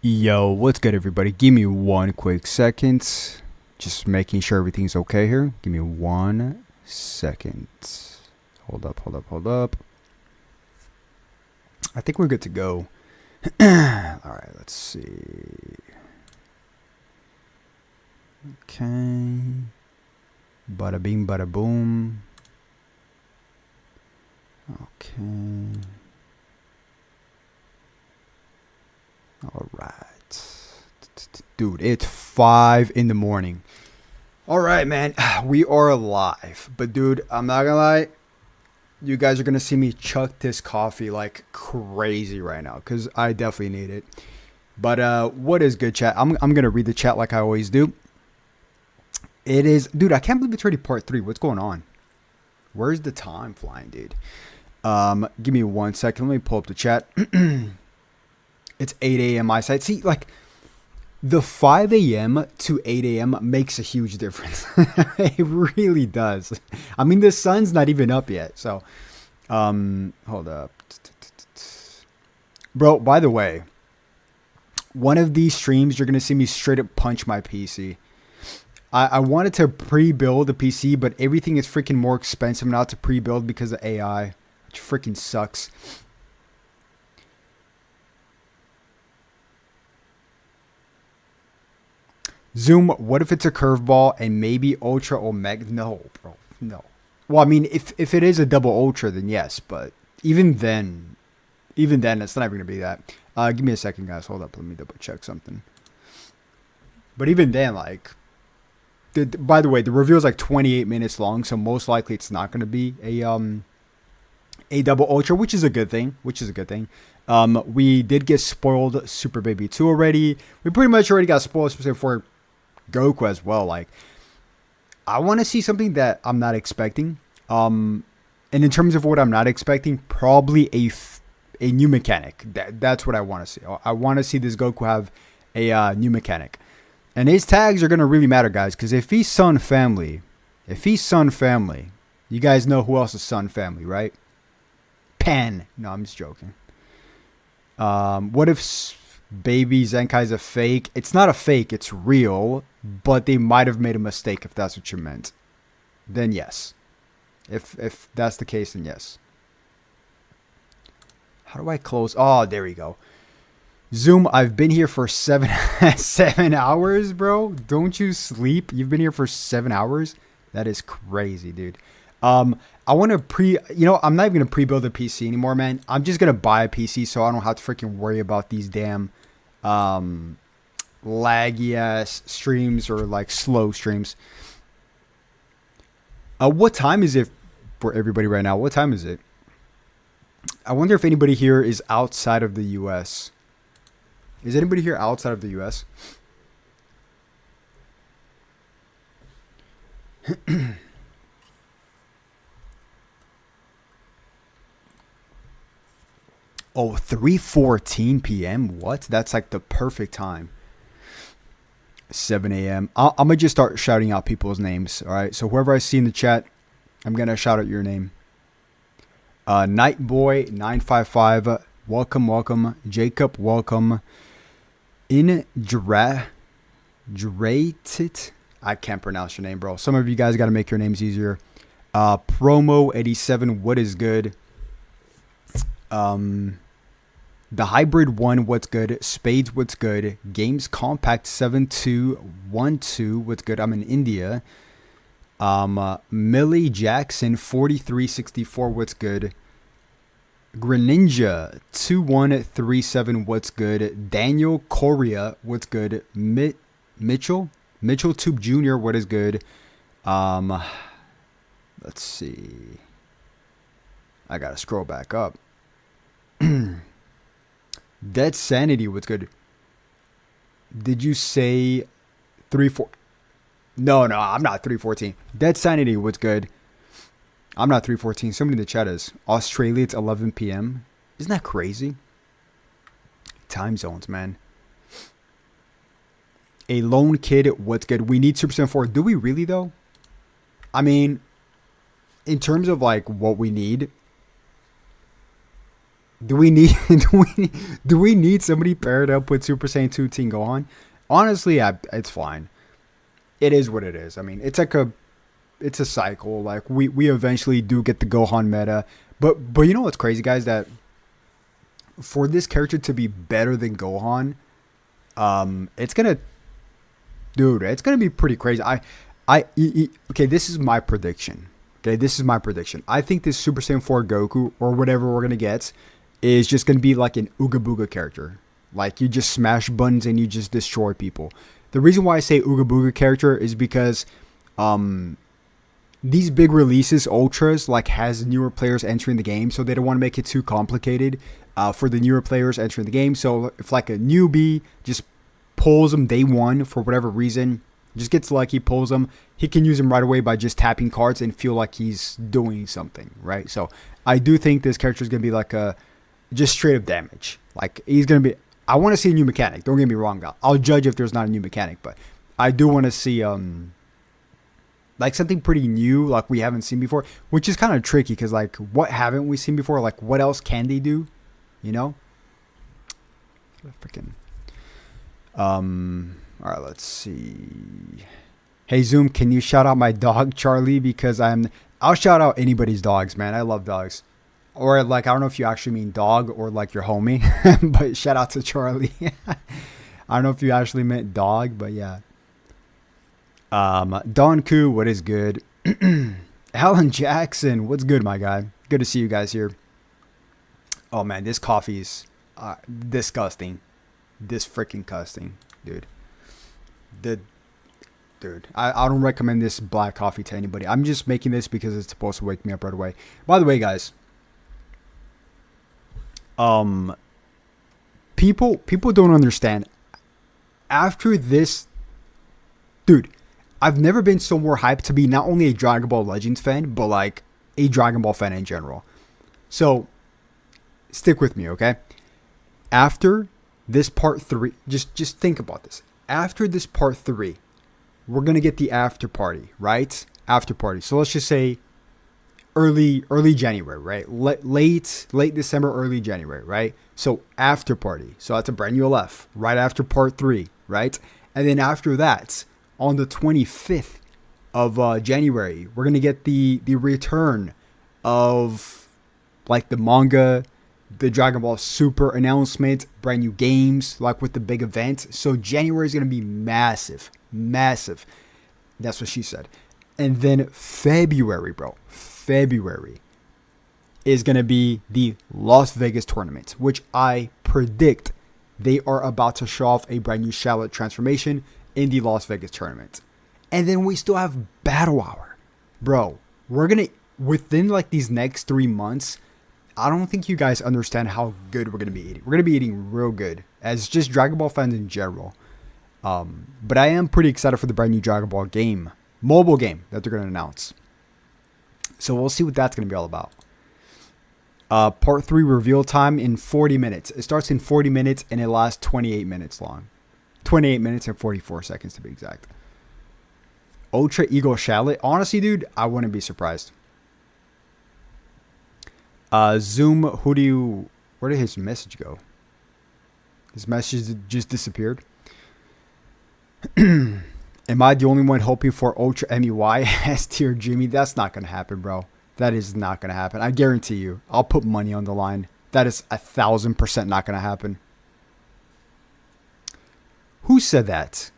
Yo, what's good, everybody? Give me one quick second. Just making sure everything's okay here. Give me 1 second. Hold up. I think we're good to go. Alright, let's see. Okay. Bada bing, bada boom. Okay. All right. Dude, it's 5 in the morning. All right, man. We are live. But, dude, I'm not going to lie. You guys are going to see me chuck this coffee like crazy right now because I definitely need it. But what is good, chat? I'm going to read the chat like I always do. It is... Dude, I can't believe it's already part 3. What's going on? Where's the time flying, dude? Give me 1 second. Let me pull up the chat. It's 8 a.m. my side. See, like, the 5 a.m. to 8 a.m. makes a huge difference. It really does. I mean, the sun's not even up yet. So, hold up. Bro, by the way, one of these streams, you're going to see me straight up punch my PC. I wanted to pre-build a PC, but everything is freaking more expensive now to pre-build because of AI, which freaking sucks. Zoom, what if it's a curveball and maybe Ultra Omega? No, bro, no. Well, I mean, if it is a double Ultra, then yes. But even then, it's not even going to be that. Give me a second, guys. Hold up. Let me double check something. But even then, like, by the way, the reveal is like 28 minutes long. So most likely it's not going to be a double Ultra, which is a good thing. We did get spoiled Super Baby 2 already. We pretty much already got spoiled specifically for GOKU as well. Like, I want to see something that I'm not expecting. And in terms of what I'm not expecting, probably a new mechanic. That's what I want to see. I want to see this GOKU have a new mechanic. And his tags are going to really matter, guys, because if he's Sun Family, you guys know who else is Sun Family, right? Pen. No, I'm just joking. What if Baby Zenkai's a fake? It's not a fake, it's real, but they might have made a mistake if that's what you meant. Then yes. If that's the case, then yes. How do I close? Oh, there we go. Zoom, I've been here for 7 hours, bro. Don't you sleep? You've been here for 7 hours? That is crazy, dude. I want to I'm not even going to pre-build a PC anymore, man. I'm just going to buy a PC so I don't have to freaking worry about these damn laggy ass streams or like slow streams. What time is it for everybody right now? What time is it? I wonder if anybody here is outside of the US. Is anybody here outside of the US? Oh, 3:14 p.m. What? That's like the perfect time. 7 a.m. I'm going to just start shouting out people's names. All right. So whoever I see in the chat, I'm going to shout out your name. Nightboy955. Welcome. Jacob, welcome. Drated. I can't pronounce your name, bro. Some of you guys got to make your names easier. Promo87. What is good? The Hybrid 1, what's good? Spades, what's good? Games Compact 7212, what's good? I'm in India. Millie Jackson 4364, what's good? Greninja 2137, what's good? Daniel Correa, what's good? Mitchell Tube Jr., what is good? Let's see. I gotta scroll back up. Dead Sanity, what's good? Did you say 3-4? No, I'm not 314. Dead Sanity, what's good? I'm not 314. Somebody in the chat is. Australia, it's 11 p.m. Isn't that crazy? Time zones, man. A Lone Kid, what's good? We need Super Saiyan 4. Do we really, though? I mean, in terms of, like, what we need, Do we need do we need somebody paired up with Super Saiyan 2 Teen Gohan? Honestly, it's fine. It is what it is. I mean, it's a cycle. Like we eventually do get the Gohan meta, but you know what's crazy, guys? That for this character to be better than Gohan, it's gonna, dude, it's gonna be pretty crazy. Okay, this is my prediction. Okay, this is my prediction. I think this Super Saiyan 4 Goku or whatever we're gonna get is just gonna be like an Ooga Booga character. Like you just smash buttons and you just destroy people. The reason why I say Ooga Booga character is because these big releases, Ultras, like has newer players entering the game, so they don't want to make it too complicated for the newer players entering the game. So if like a newbie just pulls them day one for whatever reason, just gets lucky, pulls them, he can use them right away by just tapping cards and feel like he's doing something, right? So I do think this character is going to be like a just straight up damage. Like he's going to be, I want to see a new mechanic. Don't get me wrong. I'll judge if there's not a new mechanic, but I do want to see like something pretty new, like we haven't seen before, which is kind of tricky because like what haven't we seen before? Like what else can they do? You know? Freaking. All right, let's see. Hey Zoom, can you shout out my dog Charlie? Because I'll shout out anybody's dogs, man. I love dogs. Or like I don't know if you actually mean dog or like your homie, but shout out to Charlie. I don't know if you actually meant dog, but yeah. Don Koo, what is good? Alan Jackson, what's good, my guy? Good to see you guys here. Oh man, this coffee's disgusting. This freaking disgusting, dude. Dude, I don't recommend this black coffee to anybody. I'm just making this because it's supposed to wake me up right away. By the way, guys, people don't understand. After this, dude, I've never been so more hyped to be not only a Dragon Ball Legends fan, but like a Dragon Ball fan in general. So stick with me, okay? After this part 3, just think about this. After this part 3, we're gonna get the after party, right? After party. So let's just say early January, right? Late December, early January, right? So after party. So that's a brand new LF right after part 3, right? And then after that, on the 25th of January, we're gonna get the return of like the manga, the Dragon Ball Super announcement, brand new games, like with the big event. So January is gonna be massive. That's what she said. And then February, bro. February is going to be the Las Vegas tournament, which I predict they are about to show off a brand new Charlotte transformation in the Las Vegas tournament. And then we still have Battle Hour. Bro, we're going to, within like these next 3 months, I don't think you guys understand how good we're going to be eating. We're going to be eating real good as just Dragon Ball fans in general. But I am pretty excited for the brand new Dragon Ball game, mobile game that they're going to announce. So we'll see what that's going to be all about. Part 3 reveal time in 40 minutes. It starts in 40 minutes and it lasts 28 minutes long. 28 minutes and 44 seconds to be exact. Ultra Ego Charlotte. Honestly, dude, I wouldn't be surprised. Zoom, where did his message go? His message just disappeared. Am I the only one hoping for Ultra MEY S tier Jimmy? That's not going to happen, bro. That is not going to happen. I guarantee you. I'll put money on the line. That is 1,000% not going to happen. Who said that?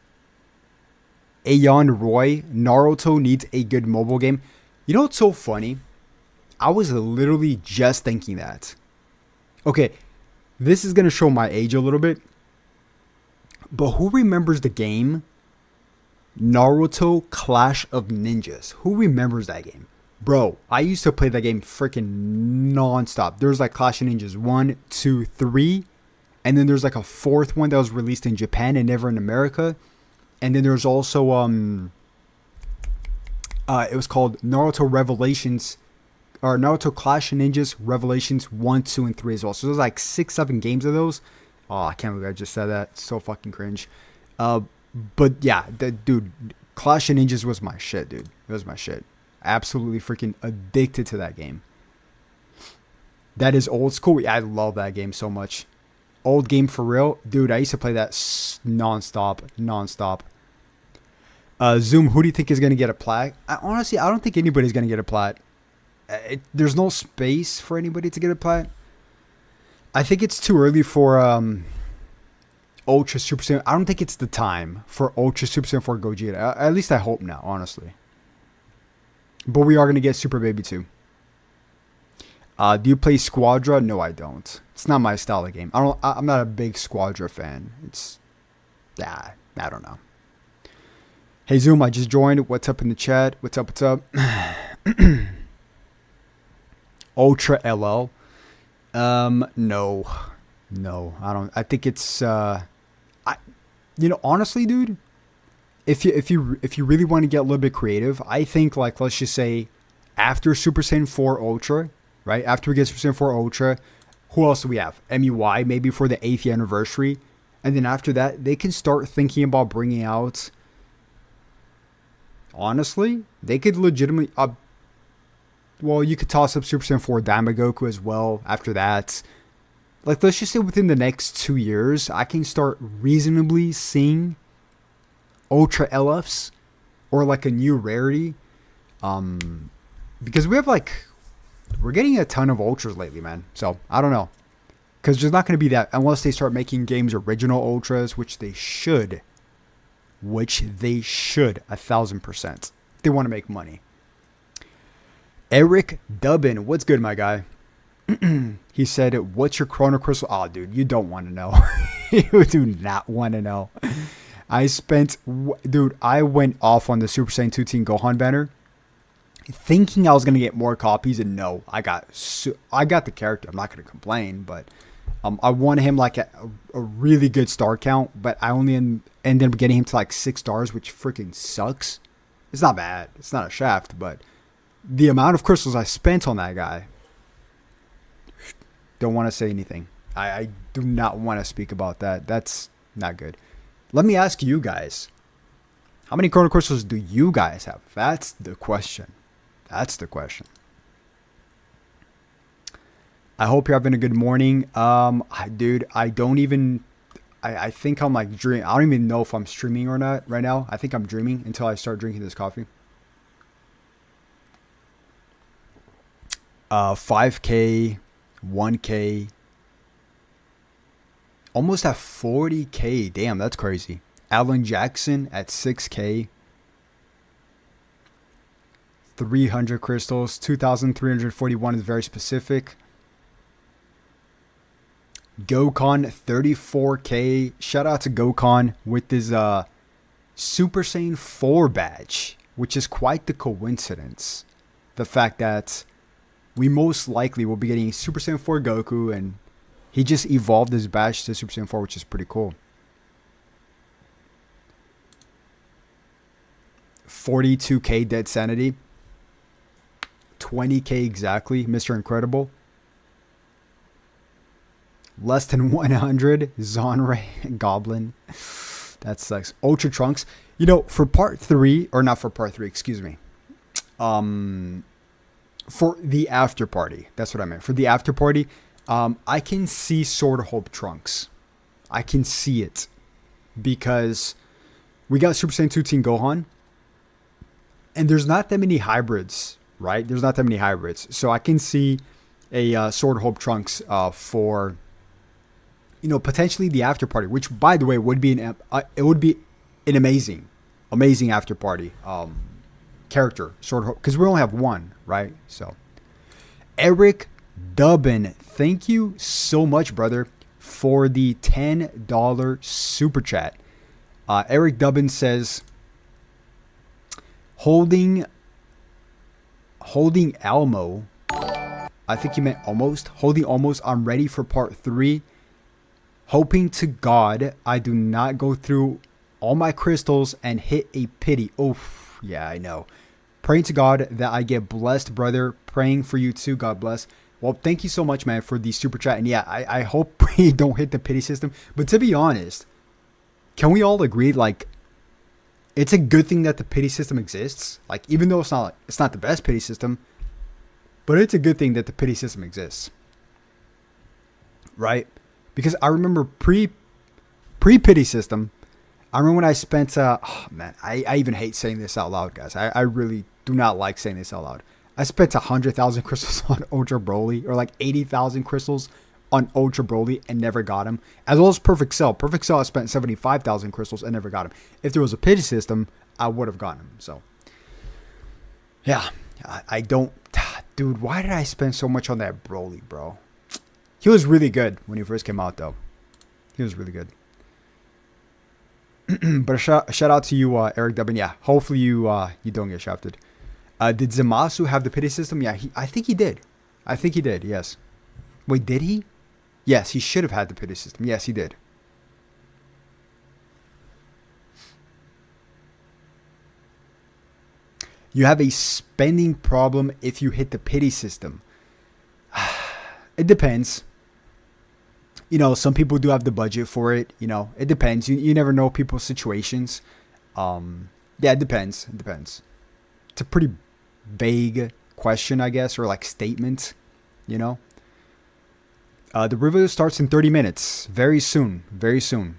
Aeon Roy, Naruto needs a good mobile game. You know what's so funny? I was literally just thinking that. Okay, this is going to show my age a little bit. But who remembers the game Naruto Clash of Ninjas? Who remembers that game? Bro, I used to play that game freaking nonstop. There's like Clash of Ninjas 1, 2, 3. And then there's like a 4th one that was released in Japan and never in America. And then there's also it was called Naruto Revelations, or Naruto Clash of Ninjas Revelations 1, 2, and 3 as well. So there's like 6, 7 games of those. Oh, I can't believe I just said that. It's so fucking cringe. But yeah, dude, Clash of Ninjas was my shit, dude. It was my shit. Absolutely freaking addicted to that game. That is old school. Yeah, I love that game so much. Old game for real. Dude, I used to play that nonstop. Nonstop. Zoom, who do you think is going to get a plat? Honestly, I don't think anybody's going to get a plat. There's no space for anybody to get a plat. I think it's too early for Ultra Super Saiyan. I don't think it's the time for Ultra Super Saiyan 4 Gogeta. At least I hope now, honestly. But we are going to get Super Baby 2. Do you play Squadra? No, I don't. It's not my style of game. I'm not a big Squadra fan. I don't know. Hey Zoom, I just joined. What's up in the chat? What's up? What's up? Ultra LL. No, I don't. I think it's honestly, dude. If you really want to get a little bit creative, I think like let's just say after Super Saiyan 4 Ultra, right? After we get Super Saiyan 4 Ultra, who else do we have? MUI maybe for the 8th anniversary, and then after that they can start thinking about bringing out. Honestly, they could legitimately. Well, you could toss up Super Saiyan 4 GOKU as well after that. Like, let's just say within the next 2 years, I can start reasonably seeing Ultra LFs or like a new rarity. Because we have we're getting a ton of Ultras lately, man. So, I don't know. Because there's not going to be that unless they start making games original Ultras, which they should. 1,000%. They want to make money. Eric Dubbin, what's good, my guy? He said, what's your Chrono Crystal? Oh, dude, you don't want to know. You do not want to know. I went off on the Super Saiyan 2 Team Gohan banner thinking I was going to get more copies, and no, I got the character. I'm not going to complain, but I wanted him like a really good star count, but I only ended up getting him to like 6 stars, which freaking sucks. It's not bad. It's not a shaft, but the amount of crystals I spent on that guy, don't want to say anything. I do not want to speak about that. That's not good. Let me ask you guys, how many Chrono Crystals do you guys have? That's the question. I hope you're having a good morning. Dude, I think I'm like dreaming. I don't even know if I'm streaming or not right now. I think I'm dreaming until I start drinking this coffee. 5K, 1K, almost at 40K. Damn, that's crazy. Alan Jackson at 6K. 300 crystals. 2,341 is very specific. Gokon 34K. Shout out to Gokon with his Super Saiyan 4 badge, which is quite the coincidence. The fact that we most likely will be getting Super Saiyan 4 Goku, and he just evolved his badge to Super Saiyan 4, which is pretty cool. 42K Dead Sanity. 20K exactly, Mr. Incredible. Less than 100, Zonray Goblin. That sucks. Ultra Trunks. For part 3, or not for part 3, excuse me. For the after party. That's what I meant. For the after party, I can see Sword of Hope Trunks. I can see it. Because we got Super Saiyan 2 Team Gohan. And there's not that many hybrids, right? There's not that many hybrids. So I can see a Sword of Hope Trunks for, potentially the after party. Which, by the way, would be an amazing after party. Character, Sword of Hope, because we only have one, right? So Eric Dubbin, thank you so much, brother, for the $10 super chat. Eric Dubbin says, holding Almo, I think you meant almost. Holding almost, I'm ready for part 3. Hoping to God I do not go through all my crystals and hit a pity. Oof. Yeah, I know. Praying to God that I get blessed, brother. Praying for you too. God bless. Well, thank you so much, man, for the super chat. And yeah, I hope we don't hit the pity system. But to be honest, can we all agree, it's a good thing that the pity system exists? Even though it's not the best pity system, but it's a good thing that the pity system exists. right? Because I remember pre pity system. I remember when I spent. Oh man, I even hate saying this out loud, guys. I really do not like saying this out loud. I spent 100,000 crystals on Ultra Broly, or like 80,000 crystals on Ultra Broly, and never got him. As well as Perfect Cell. Perfect Cell, I spent 75,000 crystals and never got him. If there was a pity system, I would have gotten him. So, yeah, I don't. Dude, why did I spend so much on that Broly, bro? He was really good when he first came out, though. He was really good. But a shout out to you, Eric Dubbin. Yeah, hopefully you don't get shafted. Did Zamasu have the pity system? Yeah, I think he did. I think he did, yes. Wait, did he? Yes, he should have had the pity system. Yes, he did. You have a spending problem if you hit the pity system. It depends. You know, some people do have the budget for it. You know, it depends. You never know people's situations. Yeah, it depends. It depends. It's a pretty vague question, I guess, or like statement, you know. The review starts in 30 minutes. Very soon. Very soon.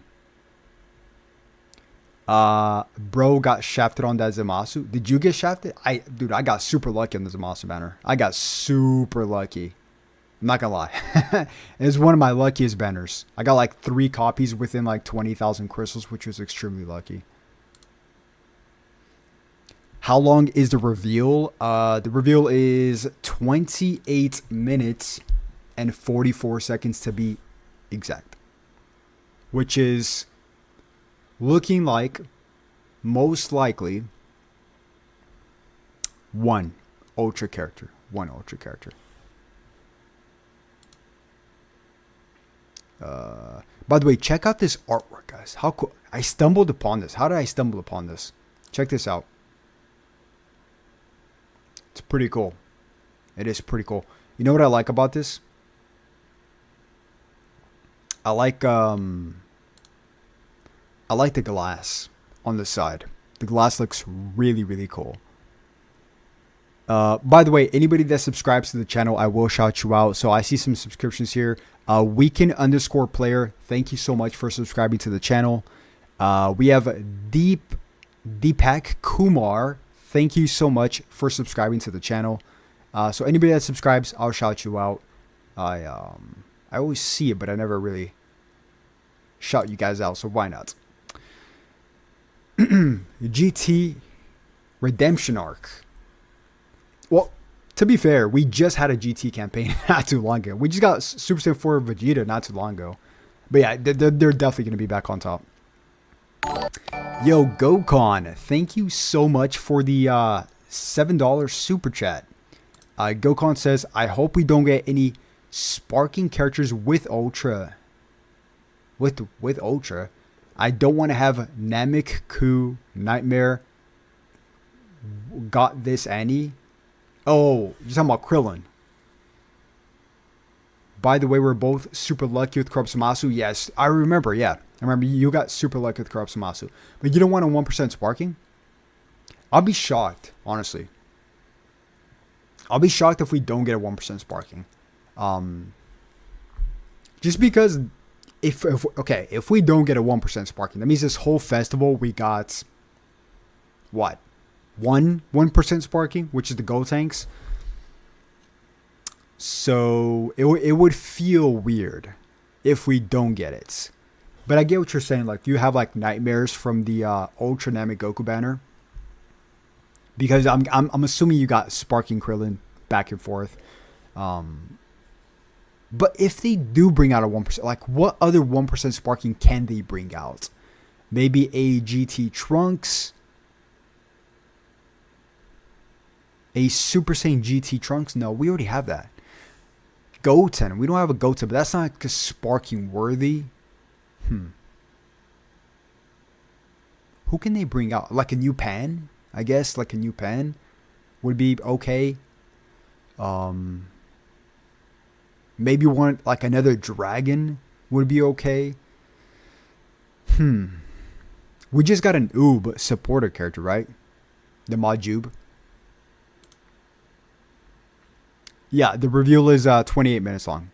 Bro got shafted on that Zamasu. Did you get shafted? Dude, I got super lucky on the Zamasu banner. I got super lucky. I'm not gonna lie. It's one of my luckiest banners. I got like 3 copies within like 20,000 crystals, which was extremely lucky. How long is the reveal? The reveal is 28 minutes and 44 seconds to be exact. Which is looking like most likely one ultra character. One ultra character. By the way, check out this artwork, guys. How cool. I stumbled upon this. How did I stumble upon this? Check this out. It's pretty cool. It is pretty cool. You know what I like about this? I like the glass on the side. The glass looks really, really cool. By the way, anybody that subscribes to the channel, I will shout you out. So I see some subscriptions here. Weekend_player. Thank you so much for subscribing to the channel. We have Deepak Kumar. Thank you so much for subscribing to the channel. So anybody that subscribes, I'll shout you out. I always see it, but I never really shout you guys out. So why not? GT Redemption Arc. Well, to be fair, we just had a GT campaign not too long ago. We just got Super Saiyan 4 Vegeta not too long ago. But yeah, they're definitely going to be back on top. Yo, GOKU, thank you so much for the $7 super chat. GOKU says, I hope we don't get any sparking characters with Ultra. With Ultra. I don't want to have Namek, Ku, Nightmare. Got this Annie. Oh, you're talking about Krillin. By the way, we're both super lucky with Zamasu. Yes, I remember. Yeah, I remember you got super lucky with Zamasu. But you don't want a 1% sparking? I'll be shocked, honestly. I'll be shocked if we don't get a 1% sparking. Just because if we don't get a 1% sparking, that means this whole festival we got what? 1% sparking, which is the gold tanks. So it would feel weird if we don't get it. But I get what you're saying. Like, you have like nightmares from the Ultra Namek Goku banner, because I'm assuming you got sparking Krillin back and forth. But if they do bring out a 1%, like what other 1% sparking can they bring out? Maybe a GT Trunks. A Super Saiyan GT Trunks? No, we already have that. Goten. We don't have a Goten, but that's not sparking worthy. Who can they bring out? Like a new Pan? I guess like a new Pan would be okay. Maybe one, like another dragon would be okay. We just got an Oob supporter character, right? The Majub. Yeah, the reveal is 28 minutes long.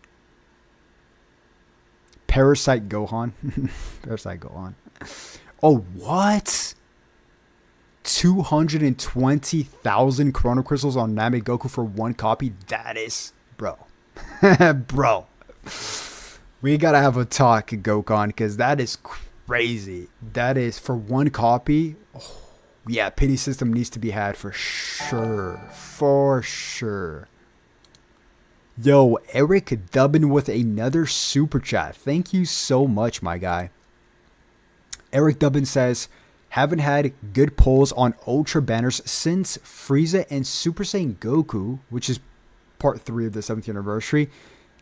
Parasite Gohan. Parasite Gohan. Oh, what? 220,000 Chrono Crystals on Namek Goku for one copy? That is, bro. Bro. We gotta have a talk, Gokon, because that is crazy. That is, for one copy, oh, yeah, pity system needs to be had for sure. For sure. Yo, Eric Dubbin with another super chat. Thank you so much, my guy. Eric Dubbin says, haven't had good pulls on Ultra banners since Frieza and Super Saiyan Goku, which is part 3 of the 7th anniversary.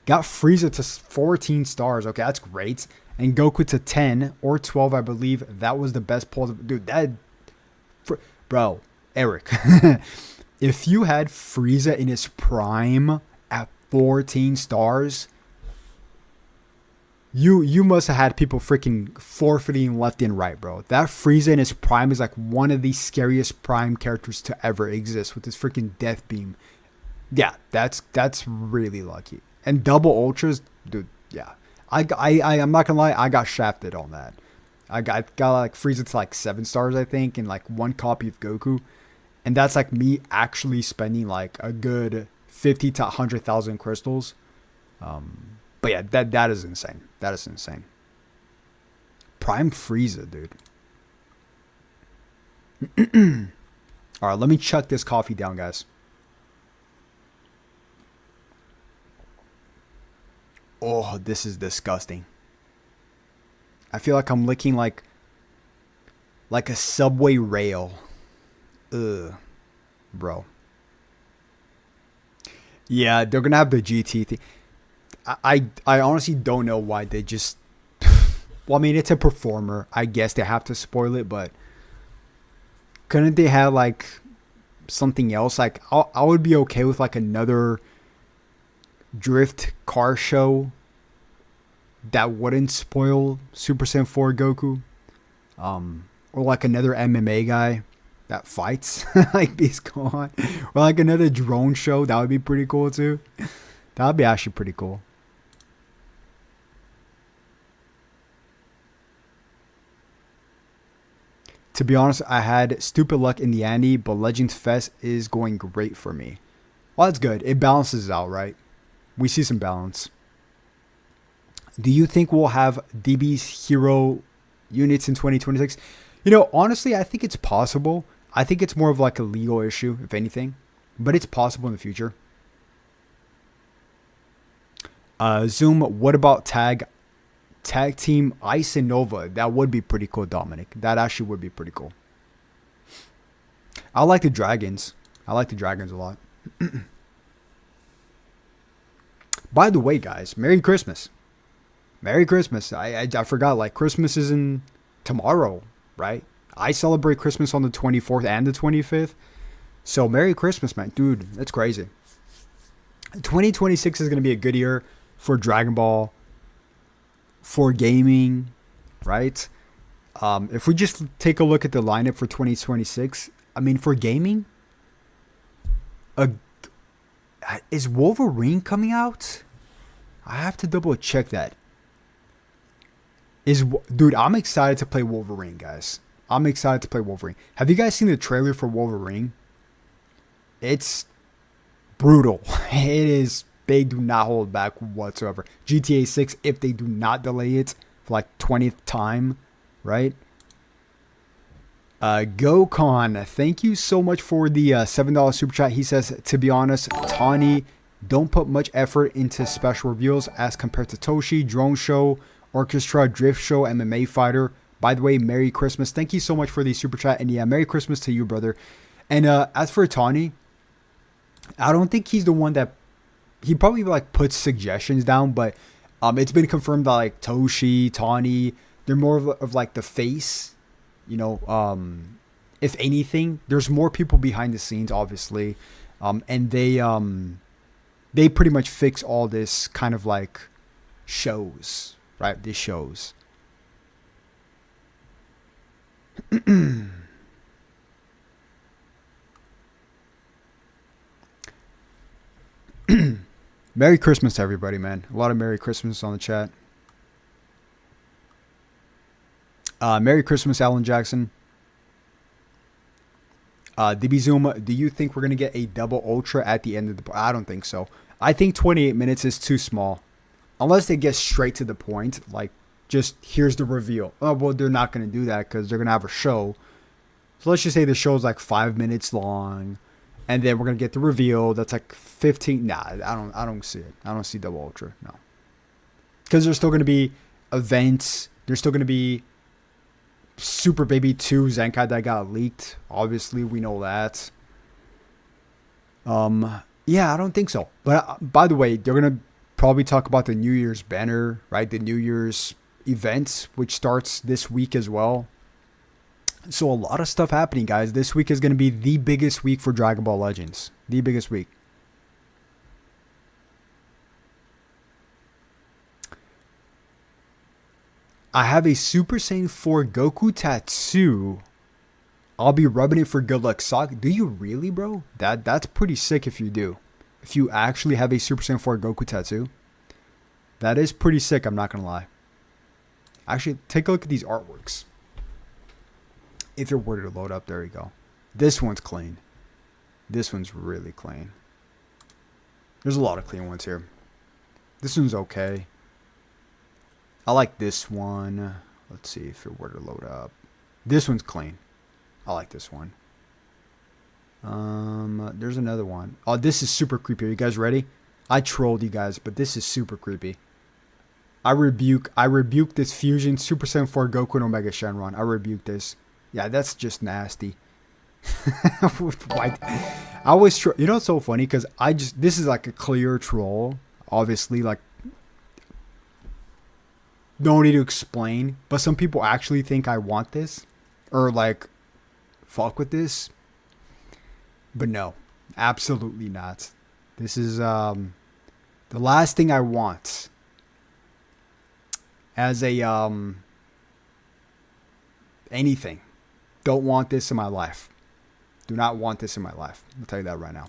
Got Frieza to 14 stars. Okay, that's great. And Goku to 10 or 12, I believe. That was the best pulls. Dude, that... Bro, Eric. If you had Frieza in his prime at 14 stars, you must have had people freaking forfeiting left and right, bro. That Frieza in his prime is like one of the scariest prime characters to ever exist with his freaking death beam. Yeah, that's really lucky. And double ultras, dude, yeah. I'm not gonna lie, I got shafted on that. I got like Frieza to like 7 stars, I think, and like one copy of Goku. And that's like me actually spending like a good 50 to 100,000 crystals. But yeah, that is insane. That is insane. Prime Frieza, dude. All right, let me chuck this coffee down, guys. Oh, this is disgusting. I feel like I'm licking like a subway rail. Ugh, bro. Yeah, they're gonna have the GT thing. I honestly don't know why they just... Well, I mean, it's a performer. I guess they have to spoil it, but couldn't they have like something else? Like, I would be okay with like another drift car show that wouldn't spoil Super Saiyan 4 Goku. Or like another MMA guy that fights like Beast Gohan. Or like another drone show. That would be pretty cool too. That would be actually pretty cool. To be honest, I had stupid luck in the Andy, but Legends Fest is going great for me. Well, that's good. It balances out, right? We see some balance. Do you think we'll have DB's hero units in 2026? You know, honestly, I think it's possible. I think it's more of like a legal issue, if anything. But it's possible in the future. Zoom, what about tag team Ice and Nova? That would be pretty cool, Dominic. That actually would be pretty cool. I like the dragons. I like the dragons a lot. By the way, guys, Merry Christmas. Merry Christmas. I forgot, like, Christmas is in tomorrow, right? I celebrate Christmas on the 24th and the 25th. So Merry Christmas, man. Dude, that's crazy. 2026 is going to be a good year for Dragon Ball, for gaming, right? If we just take a look at the lineup for 2026, I mean, for gaming, is Wolverine coming out? I have to double check that. Dude, I'm excited to play Wolverine, guys. I'm excited to play Wolverine. Have you guys seen the trailer for Wolverine? It's brutal. It is. They do not hold back whatsoever. GTA 6, if they do not delay it for like 20th time, right? GoKon, thank you so much for the $7 super chat. He says, to be honest, Tawny don't put much effort into special reveals as compared to Toshi, Drone Show, Orchestra, Drift Show, MMA Fighter. By the way, Merry Christmas. Thank you so much for the super chat. And yeah, Merry Christmas to you, brother. And as for Tawny, I don't think he's the one that... He probably like puts suggestions down, but it's been confirmed that like Toshi, Tawny, they're more of like the face, you know. If anything, there's more people behind the scenes, obviously, and they pretty much fix all this kind of like shows, right? These shows. Merry Christmas to everybody, man. A lot of Merry Christmas on the chat. Merry Christmas, Alan Jackson. DB Zoom, do you think we're going to get a double ultra at the end of the... I don't think so. I think 28 minutes is too small. Unless they get straight to the point, like, just here's the reveal. Oh, well, they're not going to do that because they're going to have a show. So let's just say the show's like 5 minutes long. And then we're going to get the reveal. That's like 15. Nah, I don't see it. I don't see double ultra. No. Because there's still going to be events. There's still going to be Super Baby 2 Zenkai that got leaked. Obviously, we know that. Yeah, I don't think so. But by the way, they're going to probably talk about the New Year's banner, right? The New Year's events, which starts this week as well. So a lot of stuff happening, guys. This week is going to be the biggest week for Dragon Ball Legends. The biggest week. I have a Super Saiyan 4 Goku tattoo. I'll be rubbing it for good luck. Sock. Do you really, bro? That's pretty sick if you do. If you actually have a Super Saiyan 4 Goku tattoo. That is pretty sick, I'm not going to lie. Actually, take a look at these artworks. If it were to load up, there you go. This one's clean. This one's really clean. There's a lot of clean ones here. This one's okay. I like this one. Let's see if it were to load up. This one's clean. I like this one. There's another one. Oh, this is super creepy. Are you guys ready? I trolled you guys, but this is super creepy. I rebuke this fusion Super Saiyan 4 Goku and Omega Shenron. I rebuke this. Yeah, that's just nasty. I always you know what's so funny? Because this is like a clear troll. Obviously, like, no need to explain. But some people actually think I want this. Or like, fuck with this. But no, absolutely not. This is the last thing I want. As a anything. Don't want this in my life. Do not want this in my life. I'll tell you that right now.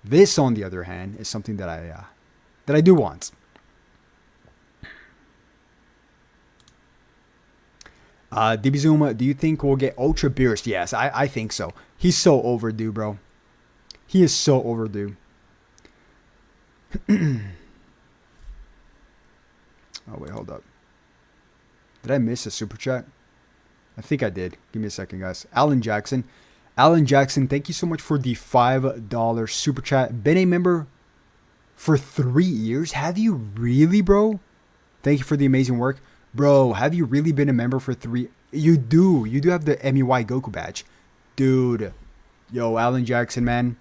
This, on the other hand, is something that I do want. DB Zuma, do you think we'll get Ultra Beerus? Yes, I think so. He's so overdue, bro. He is so overdue. Oh, wait, hold up. Did I miss a super chat? I think I did. Give me a second, guys. Alan Jackson, thank you so much for the $5 super chat. Been a member for 3 years. Have you really, bro? Thank you for the amazing work. Bro, have you really been a member for 3? You do. You do have the MEY Goku badge. Dude. Yo, Alan Jackson, man.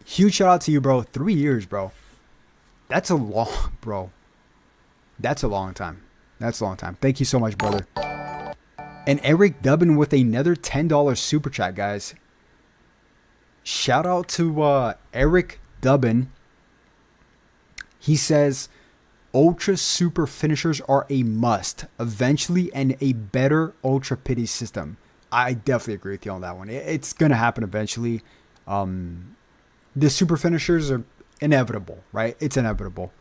Huge shout out to you, bro. 3 years, bro. That's a long, bro. That's a long time. That's a long time. Thank you so much, brother. And Eric Dubbin with another $10 super chat, guys. Shout out to Eric Dubbin. He says, Ultra Super finishers are a must eventually, and a better Ultra Pity system. I definitely agree with you on that one. It's going to happen eventually. The Super finishers are inevitable, right? It's inevitable.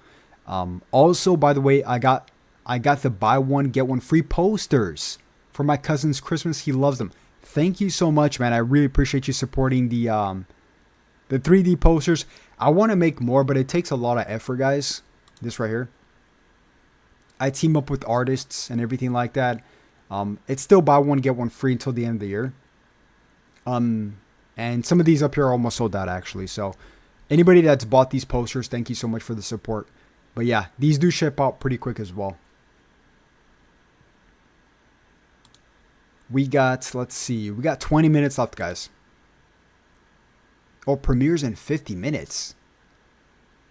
Also, by the way, I got the buy one, get one free posters for my cousin's Christmas. He loves them. Thank you so much, man. I really appreciate you supporting the 3D posters. I want to make more, but it takes a lot of effort, guys. This right here. I team up with artists and everything like that. It's still buy one, get one free until the end of the year. And some of these up here are almost sold out, actually. So anybody that's bought these posters, thank you so much for the support. But yeah, these do ship out pretty quick as well. We got, let's see, we got 20 minutes left, guys. Oh, premieres in 50 minutes.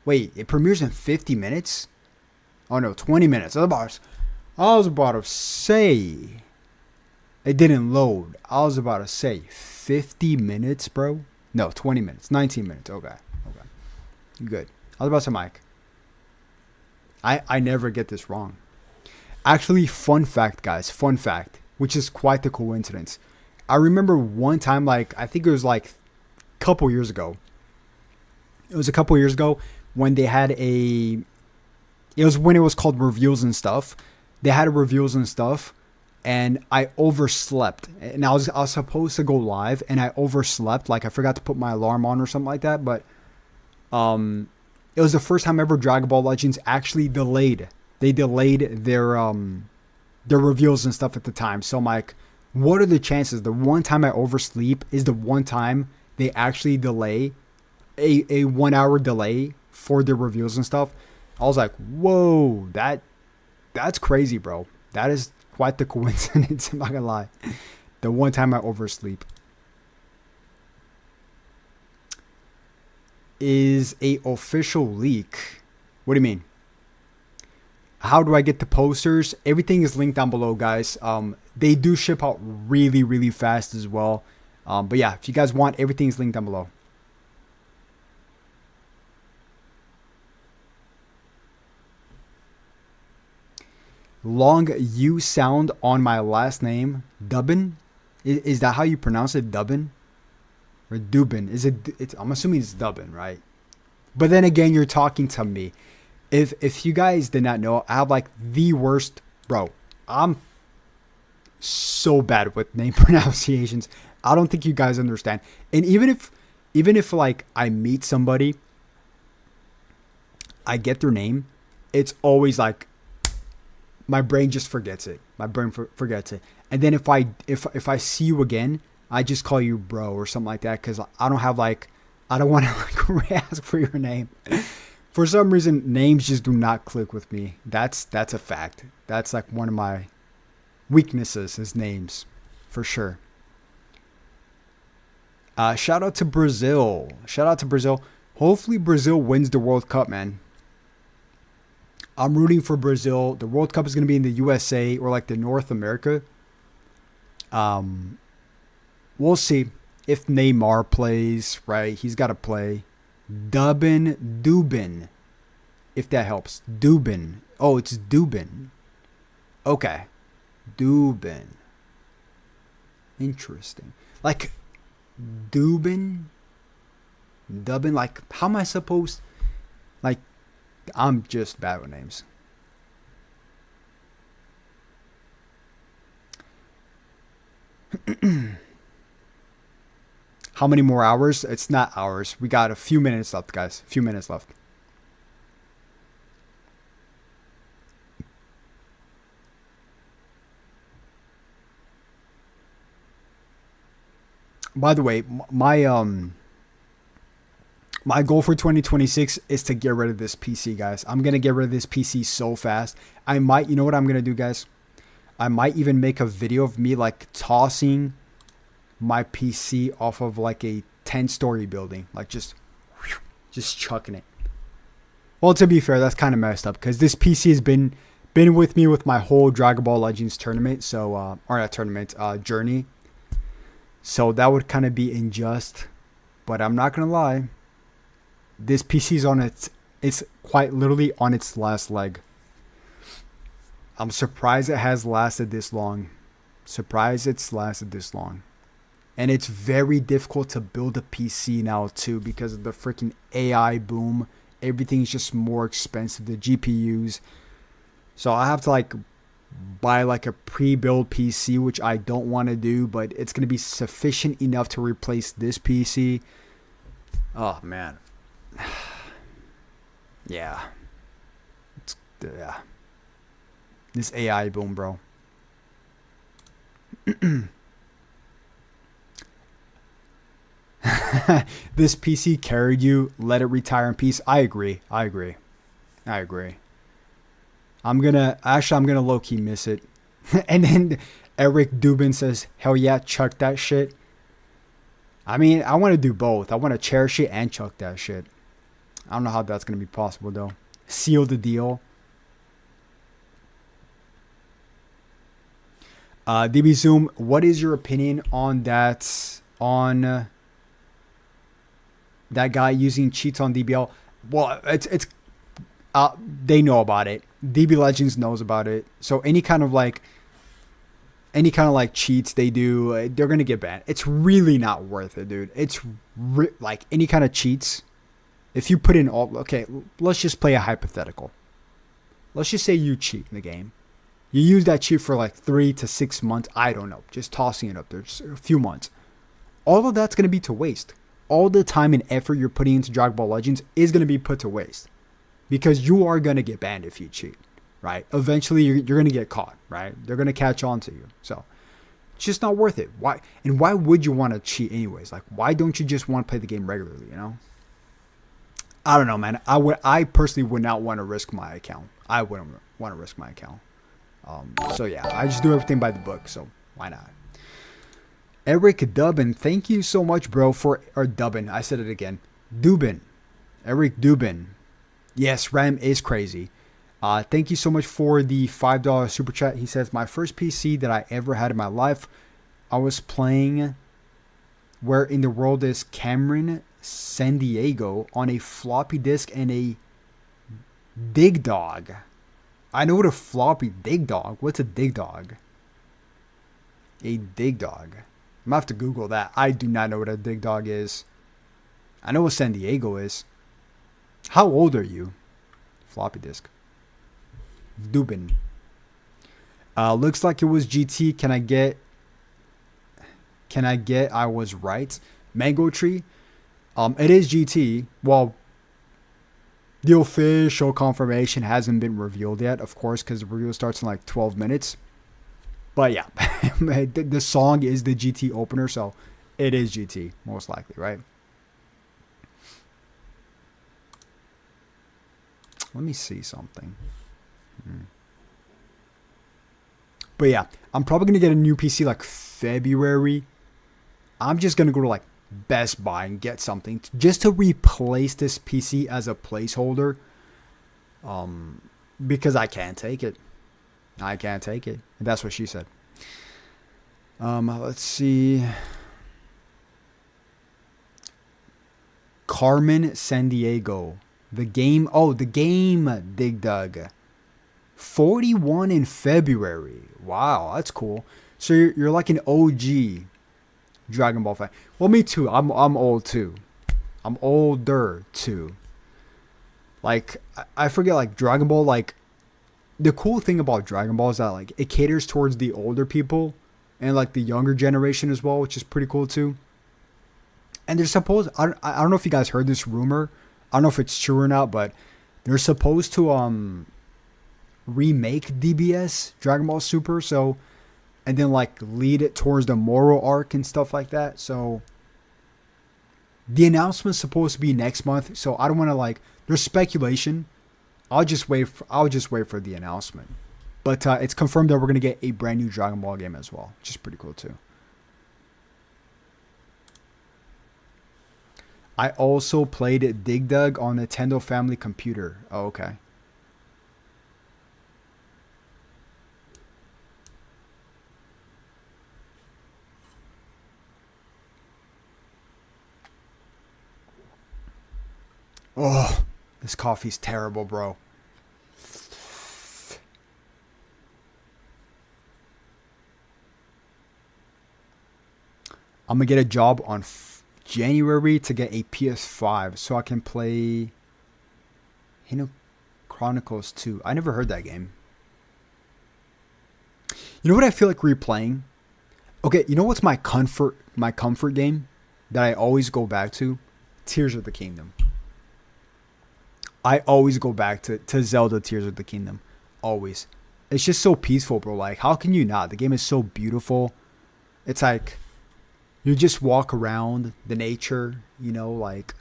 Wait, it premieres in 50 minutes? Oh no, 20 minutes. I was about to say, it didn't load. I was about to say 50 minutes, bro. No, 20 minutes, 19 minutes. Okay. Good. I was about to say, Mike. I never get this wrong. Actually, fun fact, guys. Fun fact, which is quite the coincidence. I remember one time, like, I think it was like a couple years ago. It was a couple years ago when they had it was when it was called Reviews and Stuff. They had Reviews and Stuff and I overslept. And I was supposed to go live, and I overslept. Like I forgot to put my alarm on or something like that. But it was the first time ever Dragon Ball Legends actually delayed. They delayed their reveals and stuff at the time. So I'm like, what are the chances? The one time I oversleep is the one time they actually delay a 1 hour delay for the reveals and stuff. I was like, whoa, that's crazy, bro. That is quite the coincidence. I'm not gonna lie. The one time I oversleep. Is a official leak. What do you mean? How do I get the posters? Everything is linked down below, guys. They do ship out really, really fast as well. But yeah, if you guys want, everything is linked down below. Long U sound on my last name, Dubin. Is that how you pronounce it, Dubin? Or Dubin? I'm assuming it's Dubin, right? But then again, you're talking to me. If you guys did not know, I have like the worst, bro. I'm so bad with name pronunciations. I don't think you guys understand. And even if like I meet somebody, I get their name, it's always like my brain just forgets it. My brain forgets it. And then if I see you again, I just call you bro or something like that, because I don't want to like ask for your name. For some reason, names just do not click with me. That's a fact. That's like one of my weaknesses is names, for sure. Shout out to Brazil. Shout out to Brazil. Hopefully Brazil wins the World Cup, man. I'm rooting for Brazil. The World Cup is going to be in the USA or like the North America. We'll see if Neymar plays, right? He's got to play. Dubin. If that helps. Dubin. Oh, it's Dubin. Okay. Dubin. Interesting. Like, Dubin? Like, how am I supposed... Like, I'm just bad with names. How many more hours? It's not hours. We got a few minutes left, guys. A few minutes left. By the way, my goal for 2026 is to get rid of this PC, guys. I'm going to get rid of this PC so fast. You know what I'm going to do, guys? I might even make a video of me like tossing my PC off of like a 10-story building, like just chucking it. Well, to be fair, that's kind of messed up because this PC has been with me with my whole Dragon Ball Legends tournament, so or not tournament, journey. So that would kind of be unjust, but I'm not gonna lie. This PC's on it's quite literally on its last leg. I'm surprised it has lasted this long. Surprised it's lasted this long. And it's very difficult to build a PC now too because of the freaking AI boom. Everything's just more expensive, the GPUs. So I have to like buy like a pre-built PC, which I don't want to do, but it's going to be sufficient enough to replace this PC. Oh man. Yeah. Yeah. This AI boom, bro. This PC carried you. Let it retire in peace. I agree. I'm gonna low-key miss it. And then Eric Dubin says, hell yeah, chuck that shit. I mean, I want to do both. I want to cherish it and chuck that shit. I don't know how that's gonna be possible though. Seal the deal. DB Zoom, what is your opinion on that? On that guy using cheats on DBL? Well, it's they know about it. DB Legends knows about it. So any kind of like cheats they do, they're gonna get banned. It's really not worth it, dude. It's like any kind of cheats. If you put in all, okay, let's just play a hypothetical. Let's just say you cheat in the game. You use that cheat for like 3 to 6 months. I don't know. Just tossing it up there. Just a few months. All of that's going to be to waste. All the time and effort you're putting into Dragon Ball Legends is going to be put to waste. Because you are going to get banned if you cheat. Right? Eventually, you're going to get caught. Right? They're going to catch on to you. So, it's just not worth it. Why? And why would you want to cheat anyways? Like, why don't you just want to play the game regularly, you know? I don't know, man. I personally would not want to risk my account. I wouldn't want to risk my account. So yeah, I just do everything by the book. So why not? Eric Dubin, thank you so much, bro, or Dubin. I said it again. Dubin. Eric Dubin. Yes, RAM is crazy. Thank you so much for the $5 super chat. He says, my first PC that I ever had in my life, I was playing Where in the World is Cameron San Diego on a floppy disk and a Dig Dog. I know what a floppy dig dog. What's a dig dog? A dig dog. I'm gonna have to Google that. I do not know what a dig dog is. I know what San Diego is. How old are you? Floppy disk. Dubin. Looks like it was GT. Can I get I was right? Mango Tree. It is GT. Well, the official confirmation hasn't been revealed yet, of course, because the reveal starts in like 12 minutes. But yeah, the song is the GT opener, so it is GT, most likely, right? Let me see something. But yeah, I'm probably going to get a new PC like February. I'm just going to go to like Best Buy and get something just to replace this PC as a placeholder. Because I can't take it. I can't take it. And that's what she said. Let's see. Carmen San Diego. The game Dig Dug. 41 in February. Wow, that's cool. So you're like an OG Dragon Ball fan. Well, me too. I'm old too. I'm older too. Like I forget, like Dragon Ball, like the cool thing about Dragon Ball is that like it caters towards the older people and like the younger generation as well, which is pretty cool too. And they're supposed, I don't know if you guys heard this rumor. I don't know if it's true or not, but they're supposed to remake DBS, Dragon Ball Super, so, and then like lead it towards the Moro arc and stuff like that. So the announcement's supposed to be next month, so I don't want to like, there's speculation. I'll just wait for the announcement. But it's confirmed that we're gonna get a brand new Dragon Ball game as well, which is pretty cool too. I also played Dig Dug on Nintendo Family Computer. Oh, okay. Oh, this coffee's terrible, bro. I'm gonna get a job on January to get a PS5 so I can play Hino Chronicles 2. I never heard that game. You know what I feel like replaying? Okay, you know what's my comfort game that I always go back to? Tears of the Kingdom. I always go back to Zelda Tears of the Kingdom. Always. It's just so peaceful, bro. Like, how can you not? The game is so beautiful. It's like you just walk around the nature, you know, like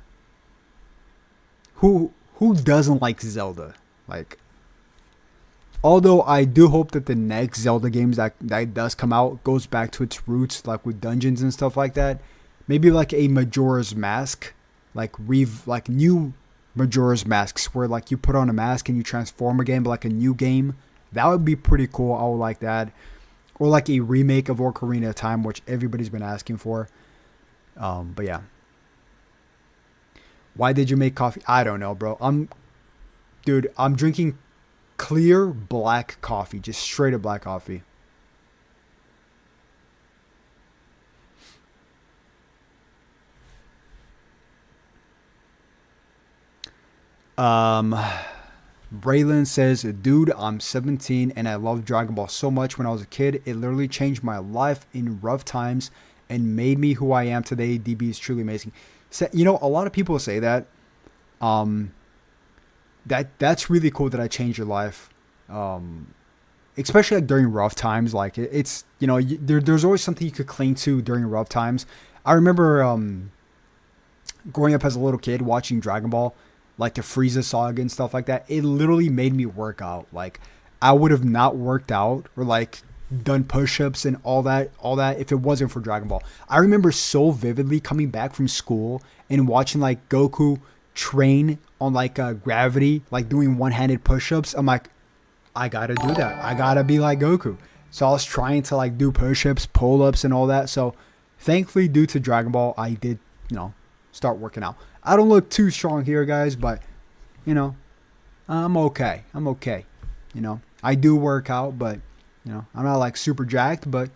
who doesn't like Zelda? Like, although I do hope that the next Zelda games that does come out goes back to its roots, like with dungeons and stuff like that. Maybe like a Majora's Mask, like new Majora's Masks, where like you put on a mask and you transform again, but like a new game. That would be pretty cool. I would like that. Or like a remake of Ocarina of Time, which everybody's been asking for. But yeah. Why did you make coffee? I don't know, bro. I'm drinking clear black coffee, just straight up black coffee. Braylon says, dude, I'm 17 and I love Dragon Ball so much. When I was a kid, it literally changed my life in rough times and made me who I am today. DB is truly amazing. So, you know, a lot of people say that. Um, that's really cool that I changed your life. Especially like during rough times. Like it's, you know, there's always something you could cling to during rough times. I remember growing up as a little kid watching Dragon Ball, like the Frieza saga and stuff like that. It literally made me work out. Like I would have not worked out or like done push-ups and all that if it wasn't for Dragon Ball. I remember so vividly coming back from school and watching like Goku train on like gravity, like doing one-handed push-ups. I'm like, I gotta do that. I gotta be like Goku. So I was trying to like do push-ups, pull-ups, and all that. So thankfully, due to Dragon Ball, I did, you know, start working out. I don't look too strong here, guys, but you know, I'm okay. I'm okay. You know, I do work out, but you know, I'm not like super jacked, but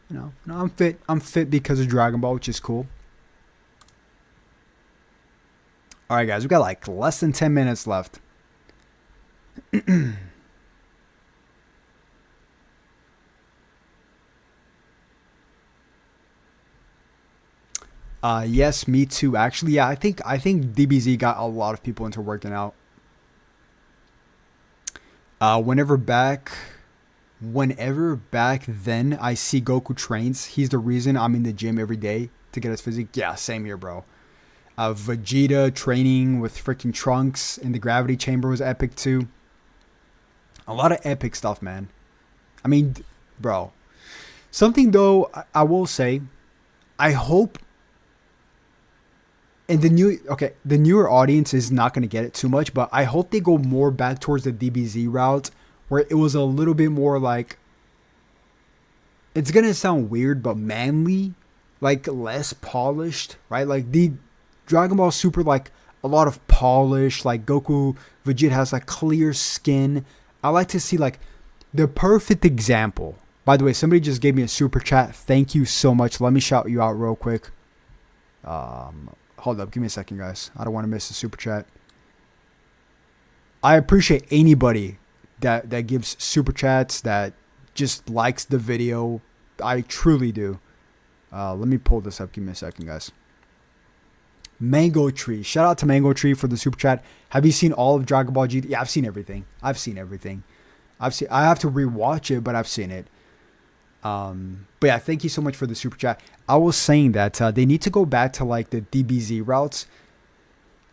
you know, no, I'm fit. I'm fit because of Dragon Ball, which is cool. All right, guys, we got like less than 10 minutes left. Yes, me too. Actually, yeah, I think DBZ got a lot of people into working out. Whenever back, whenever back then I see Goku trains, he's the reason I'm in the gym every day to get his physique. Yeah, same here, bro. Vegeta training with freaking Trunks in the gravity chamber was epic too. A lot of epic stuff, man. I mean, bro. Something though, I will say, I hope, and the newer audience is not going to get it too much, but I hope they go more back towards the DBZ route where it was a little bit more like, it's going to sound weird, but manly, like less polished, right? Like the Dragon Ball Super, like a lot of polish, like Goku, Vegeta has like clear skin. I like to see like the perfect example. By the way, somebody just gave me a super chat. Thank you so much. Let me shout you out real quick. Hold up. Give me a second, guys. I don't want to miss the super chat. I appreciate anybody that gives super chats, that just likes the video. I truly do. Let me pull this up. Give me a second, guys. Mango Tree. Shout out to Mango Tree for the super chat. Have you seen all of Dragon Ball GT? Yeah, I've seen everything. I have to rewatch it, but I've seen it. But yeah, thank you so much for the super chat. I was saying that they need to go back to like the DBZ routes.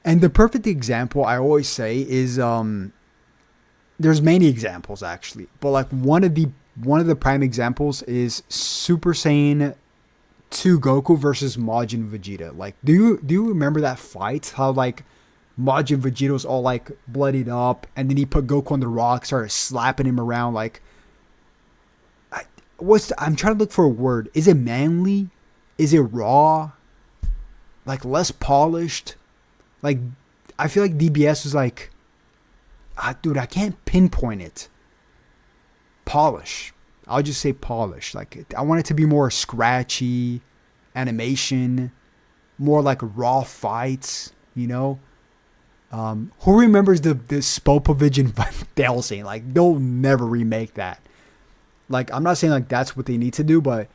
And the perfect example I always say is there's many examples actually, but like one of the prime examples is Super Saiyan 2 Goku versus Majin Vegeta. Like, do you remember that fight? How like Majin Vegeta was all like bloodied up, and then he put Goku on the rock, started slapping him around. Like, I'm trying to look for a word. Is it manly? Is it raw? Like less polished? Like, I feel like DBS was like, dude, I can't pinpoint it. Polish. I'll just say polish. Like, I want it to be more scratchy animation, more like raw fights, you know? Who remembers the Spopovich and Delsing? Like, they'll never remake that. Like, I'm not saying like that's what they need to do, but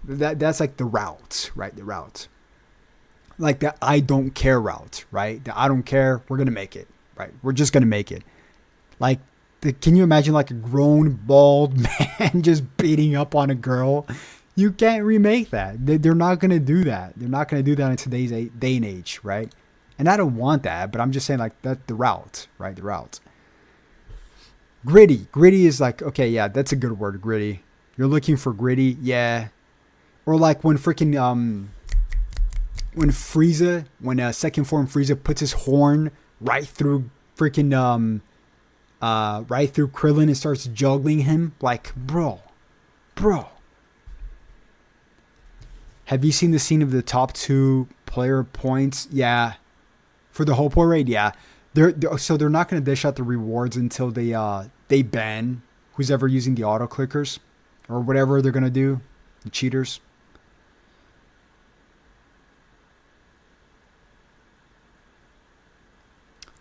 that's like the route, right? The route. Like the I don't care route, right? The I don't care, we're going to make it, right? We're just going to make it. Like, can you imagine like a grown, bald man just beating up on a girl? You can't remake that. They're not going to do that. They're not going to do that in today's day and age, right? And I don't want that, but I'm just saying like that's the route, right? The route. Gritty. Gritty is like, okay, yeah, that's a good word, gritty. You're looking for gritty, yeah. Or like when freaking, when second form Frieza puts his horn right through freaking, right through Krillin and starts juggling him. Like, bro. Have you seen the scene of the top 2 player points? Yeah. For the whole point raid, yeah. So they're not going to dish out the rewards until they ban who's ever using the auto clickers or whatever they're going to do. The cheaters.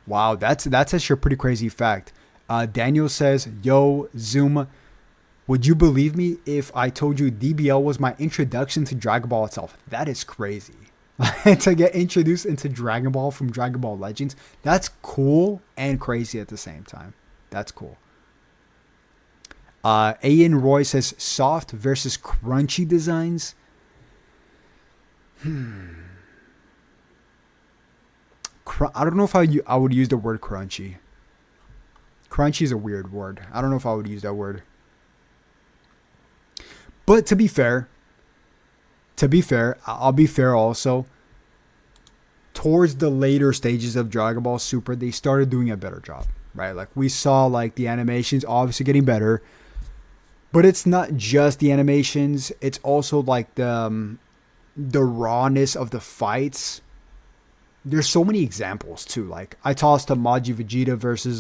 Wow, that's actually a pretty crazy fact. Daniel says, "Yo, Zoom, would you believe me if I told you DBL was my introduction to Dragon Ball itself?" That is crazy. To get introduced into Dragon Ball from Dragon Ball Legends, that's cool and crazy at the same time. That's cool. Ian Roy says soft versus crunchy designs. I don't know if I would use the word crunchy. Crunchy is a weird word. I don't know if I would use that word. But to be fair, I'll be fair also. Towards the later stages of Dragon Ball Super, they started doing a better job, right? Like we saw like the animations obviously getting better. But it's not just the animations, it's also like the rawness of the fights. There's so many examples too. Like I tossed a Maji Vegeta versus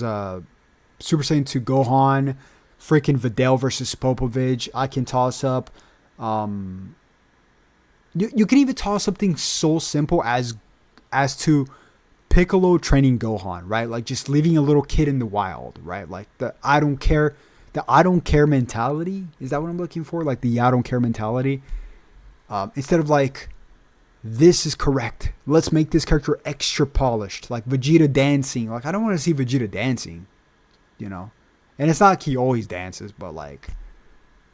Super Saiyan 2 Gohan, freaking Videl versus Popovich. I can toss up. You can even toss something so simple as to Piccolo training Gohan, right? Like just leaving a little kid in the wild, right? Like the I don't care mentality. Is that what I'm looking for? Like the I don't care mentality. Instead of like, this is correct. Let's make this character extra polished. Like Vegeta dancing. Like I don't want to see Vegeta dancing, you know. And it's not like he always dances, but like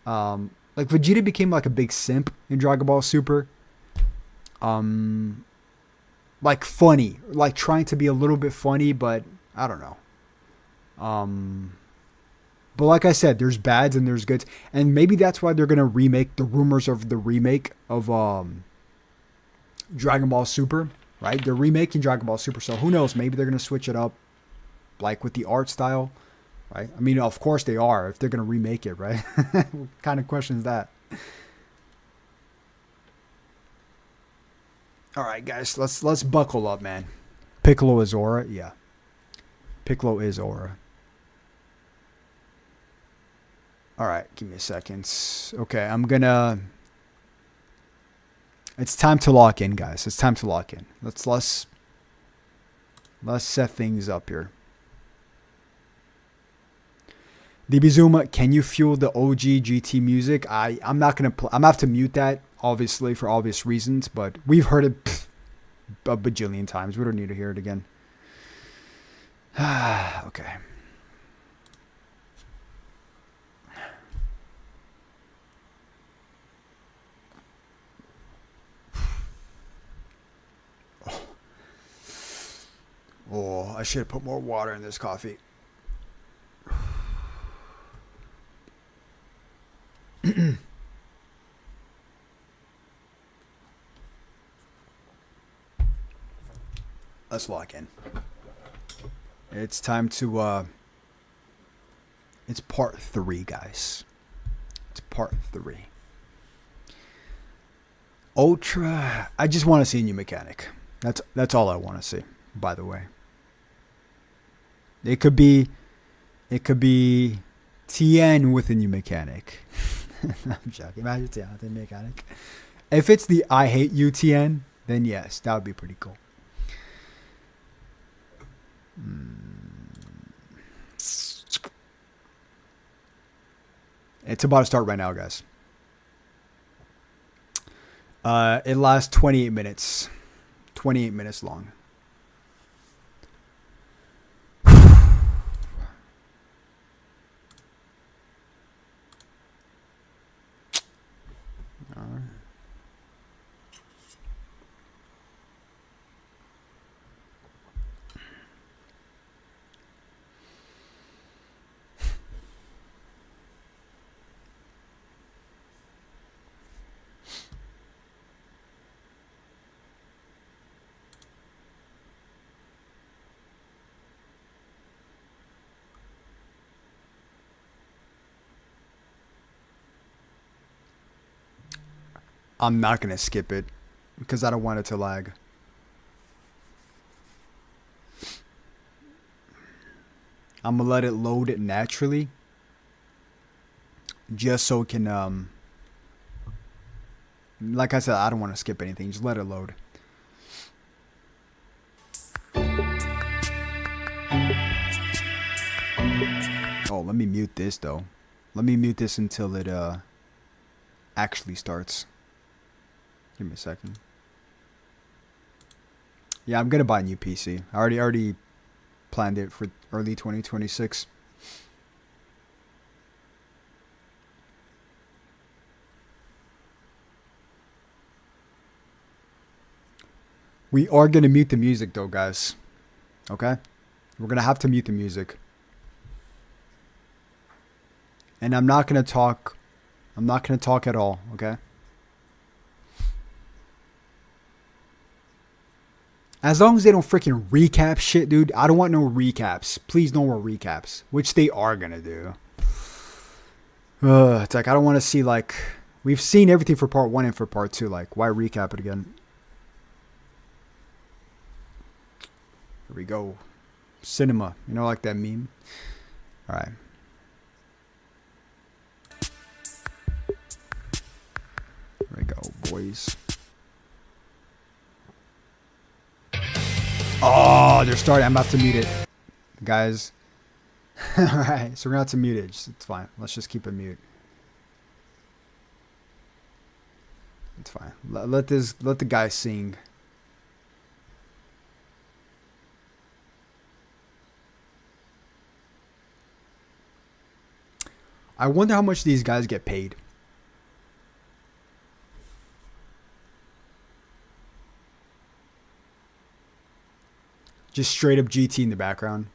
Vegeta became like a big simp in Dragon Ball Super. Like funny, like trying to be a little bit funny, but I don't know. But like I said, there's bads and there's goods, and maybe that's why they're gonna remake the rumors of the remake of Dragon Ball Super, right? They're remaking Dragon Ball Super, so who knows? Maybe they're gonna switch it up, like with the art style, right? I mean, of course they are if they're gonna remake it, right? What kind of question is that? All right, guys, let's buckle up, man. Piccolo is Aura, yeah. Piccolo is Aura. All right, give me a second. Okay, it's time to lock in, guys. It's time to lock in. Let's set things up here. DB Zuma, can you fuel the OG GT music? I'm not gonna. I'm gonna have to mute that, obviously, for obvious reasons. But we've heard it a bajillion times. We don't need to hear it again. Okay. Oh, I should have put more water in this coffee. Let's lock in. It's time to, it's part 3, guys. It's part 3. Ultra, I just want to see a new mechanic. That's all I want to see, by the way. It could be Tien with a new mechanic. I'm joking. Imagine Tien with a new mechanic. If it's the I hate you Tien, then yes, that would be pretty cool. It's about to start right now, guys. It lasts 28 minutes. 28 minutes long. I'm not going to skip it because I don't want it to lag. I'm going to let it load it naturally just so it can, like I said, I don't want to skip anything. Just let it load. Oh, let me mute this though. Let me mute this until it actually starts. Give me a second. Yeah, I'm gonna buy a new PC. I already planned it for early 2026. We are gonna mute the music though, guys. Okay? We're gonna have to mute the music. And I'm not gonna talk at all, okay? As long as they don't freaking recap shit, dude. I don't want no recaps. Please, no more recaps. Which they are gonna do. It's like, I don't want to see, like... We've seen everything for part 1 and for part 2. Like, why recap it again? Here we go. Cinema. You know, like that meme? Alright. Here we go, boys. Oh, they're starting. I'm about to mute it. Guys. Alright, so we're going to have to mute it. It's fine. Let's just keep it mute. It's fine. Let the guy sing. I wonder how much these guys get paid. Just straight up GT in the background.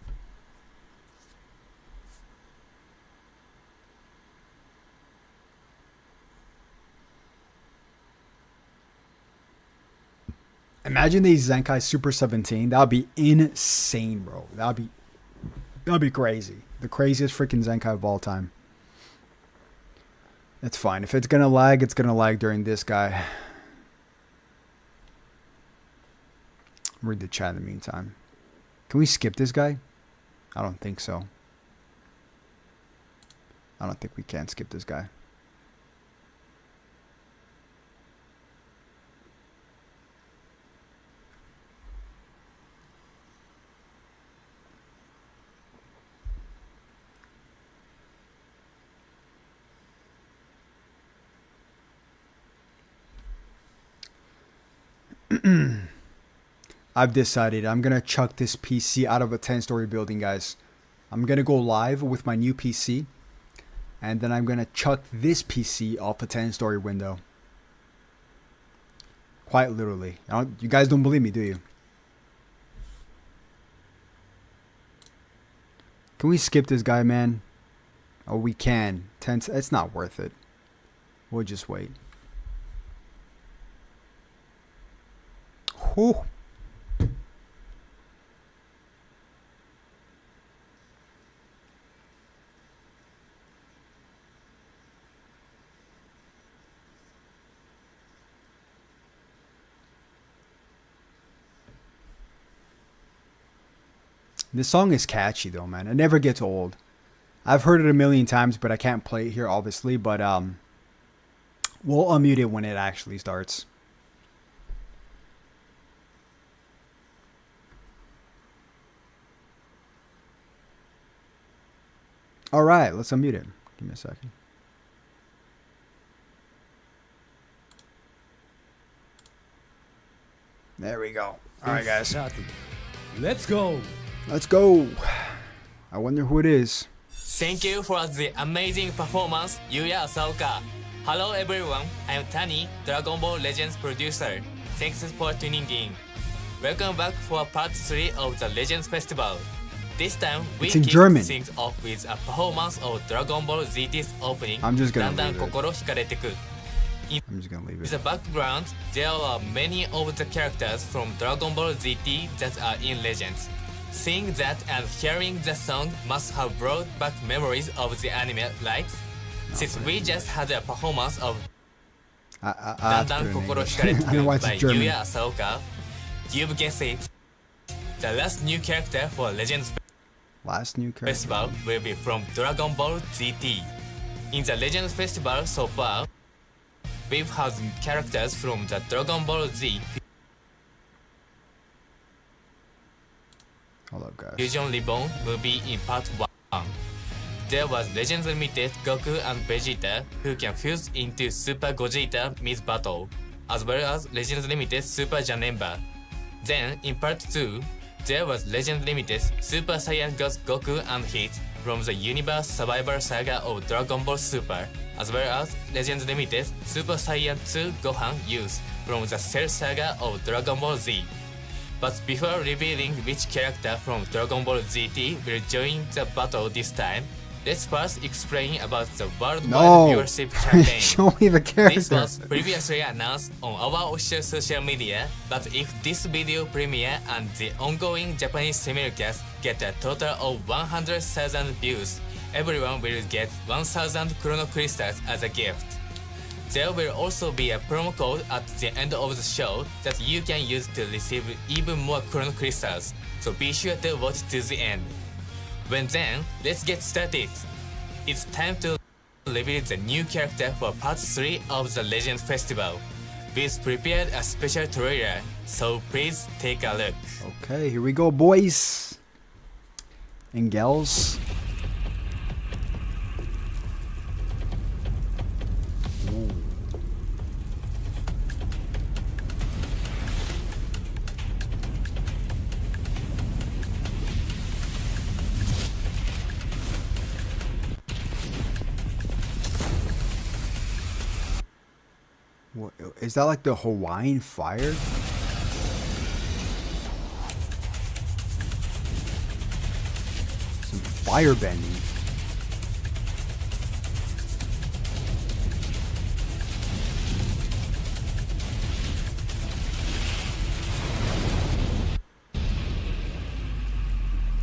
Imagine these Zenkai Super 17. That would be insane, bro. That would be crazy. The craziest freaking Zenkai of all time. It's fine. If it's gonna lag, it's gonna lag during this guy. Read the chat in the meantime. Can we skip this guy? I don't think so. I don't think we can skip this guy. I've decided I'm going to chuck this PC out of a 10-story building, guys. I'm going to go live with my new PC. And then I'm going to chuck this PC off a 10-story window. Quite literally. You guys don't believe me, do you? Can we skip this guy, man? Oh, we can. It's not worth it. We'll just wait. Whew. This song is catchy though, man. It never gets old. I've heard it a million times, but I can't play it here, obviously. But we'll unmute it when it actually starts. All right, let's unmute it. Give me a second. There we go. All right, guys. Let's go. Let's go. I wonder who it is. Thank you for the amazing performance, Yuya Asaoka. Hello everyone, I'm Tani, Dragon Ball Legends producer. Thanks for tuning in. Welcome back for part 3 of the Legends Festival. This time we kick things off with a performance of Dragon Ball ZT's opening. I'm just gonna Dandan leave it. Kokoro Hikareteku. I'm just gonna leave In it. the background, there are many of the characters from Dragon Ball ZT that are in Legends. Seeing that and hearing the song must have brought back memories of the anime, right? Since we just had a performance of Dandan Kokoro Hikareteku by Yuya Asaoka, you've guessed it. The last new character for Legends Festival will be from Dragon Ball ZT. In the Legends Festival so far, we've had characters from the Dragon Ball Z Hold up, guys. Fusion Reborn will be in part 1. there was Legends Limited Goku and Vegeta who can fuse into Super Gogeta mid-battle, as well as Legends Limited Super Janemba. Then, in Part 2, there was Legends Limited Super Saiyan God Goku and Hit from the Universe Survivor Saga of Dragon Ball Super, as well as Legends Limited Super Saiyan 2 Gohan Use from the Cell Saga of Dragon Ball Z. But before revealing which character from Dragon Ball ZT will join the battle this time, let's first explain about the worldwide viewership campaign. Show me the character. This was previously announced on our official social media, but if this video premiere and the ongoing Japanese simulcast get a total of 100,000 views, everyone will get 1,000 Chrono Crystals as a gift. There will also be a promo code at the end of the show that you can use to receive even more Chrono Crystals, so be sure to watch to the end. Then, let's get started. It's time to reveal the new character for Part 3 of the Legend Festival. We've prepared a special trailer, so please take a look. Okay, here we go, boys and gals. Ooh. What, is that like the Hawaiian fire? Some fire bending.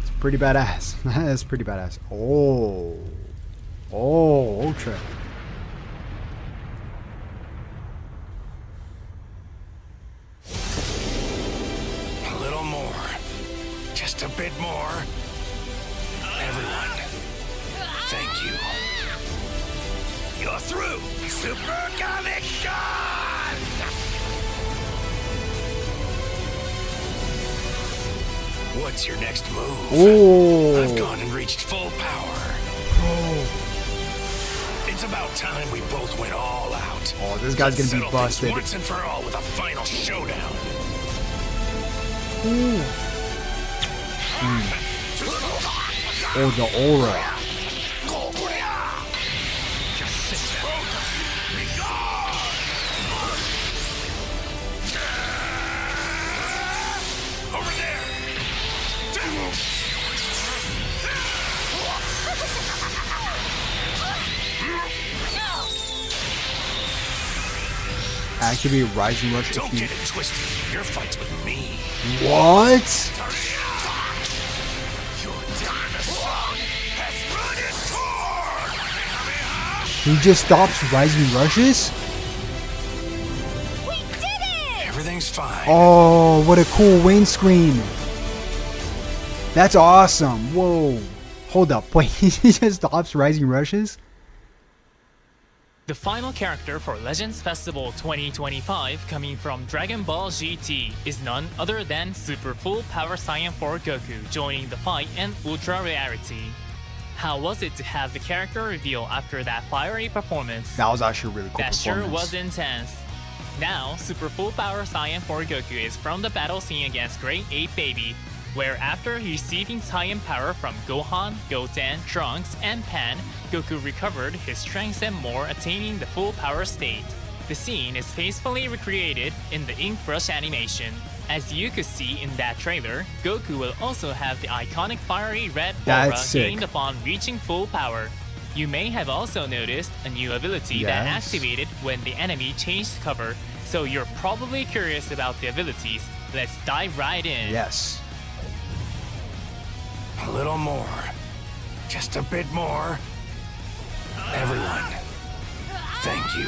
It's pretty badass. That's pretty badass. Oh. Oh, Ultra. A bit more. Everyone, thank you. You're through, Super Comic Con! What's your next move? Oh. I've gone and reached full power. Oh. It's about time we both went all out. Oh, this guy's Let's gonna be settle things busted. once and for all with a final showdown. Ooh. Oh, the aura. Just sit down. Over there. Activate Rising Rush Don't if you... get it twisted. Your fight's with me. What? He just stops Rising Rushes? We did it! Everything's fine. Oh, what a cool windscreen. That's awesome. Whoa. Hold up. Wait, he just stops Rising Rushes? The final character for Legends Festival 2025 coming from Dragon Ball GT is none other than Super Full Power Saiyan 4 Goku joining the fight in Ultra Rarity. How was it to have the character reveal after that fiery performance? That was actually a really cool That performance. sure was intense. Now, Super Full Power Saiyan 4 Goku is from the battle scene against Great Ape Baby, where after receiving Saiyan power from Gohan, Goten, Trunks, and Pan, Goku recovered his strength and more, attaining the full power state. The scene is faithfully recreated in the ink brush animation. As you could see in that trailer, Goku will also have the iconic fiery red aura That's sick. gained upon reaching full power. You may have also noticed a new ability that Yes. activated when the enemy changed cover, so you're probably curious about the abilities. Let's dive right in. Yes. A little more. Just a bit more. Everyone, thank you.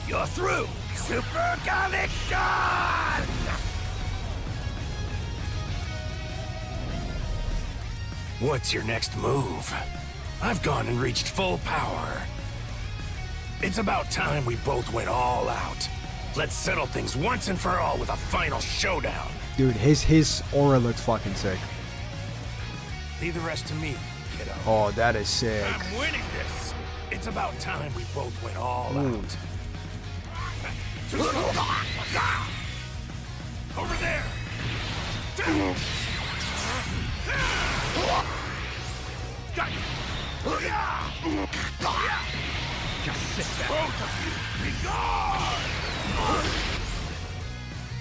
You're through, Super Comic Con! What's your next move? I've gone and reached full power. It's about time we both went all out. Let's settle things once and for all with a final showdown. Dude, his aura looks fucking sick. Leave the rest to me. kiddo. Oh, that is sick. I'm winning this. It's about time we both went all out. Too slow. Over there. Got you. Just sit back. Both of you, be gone.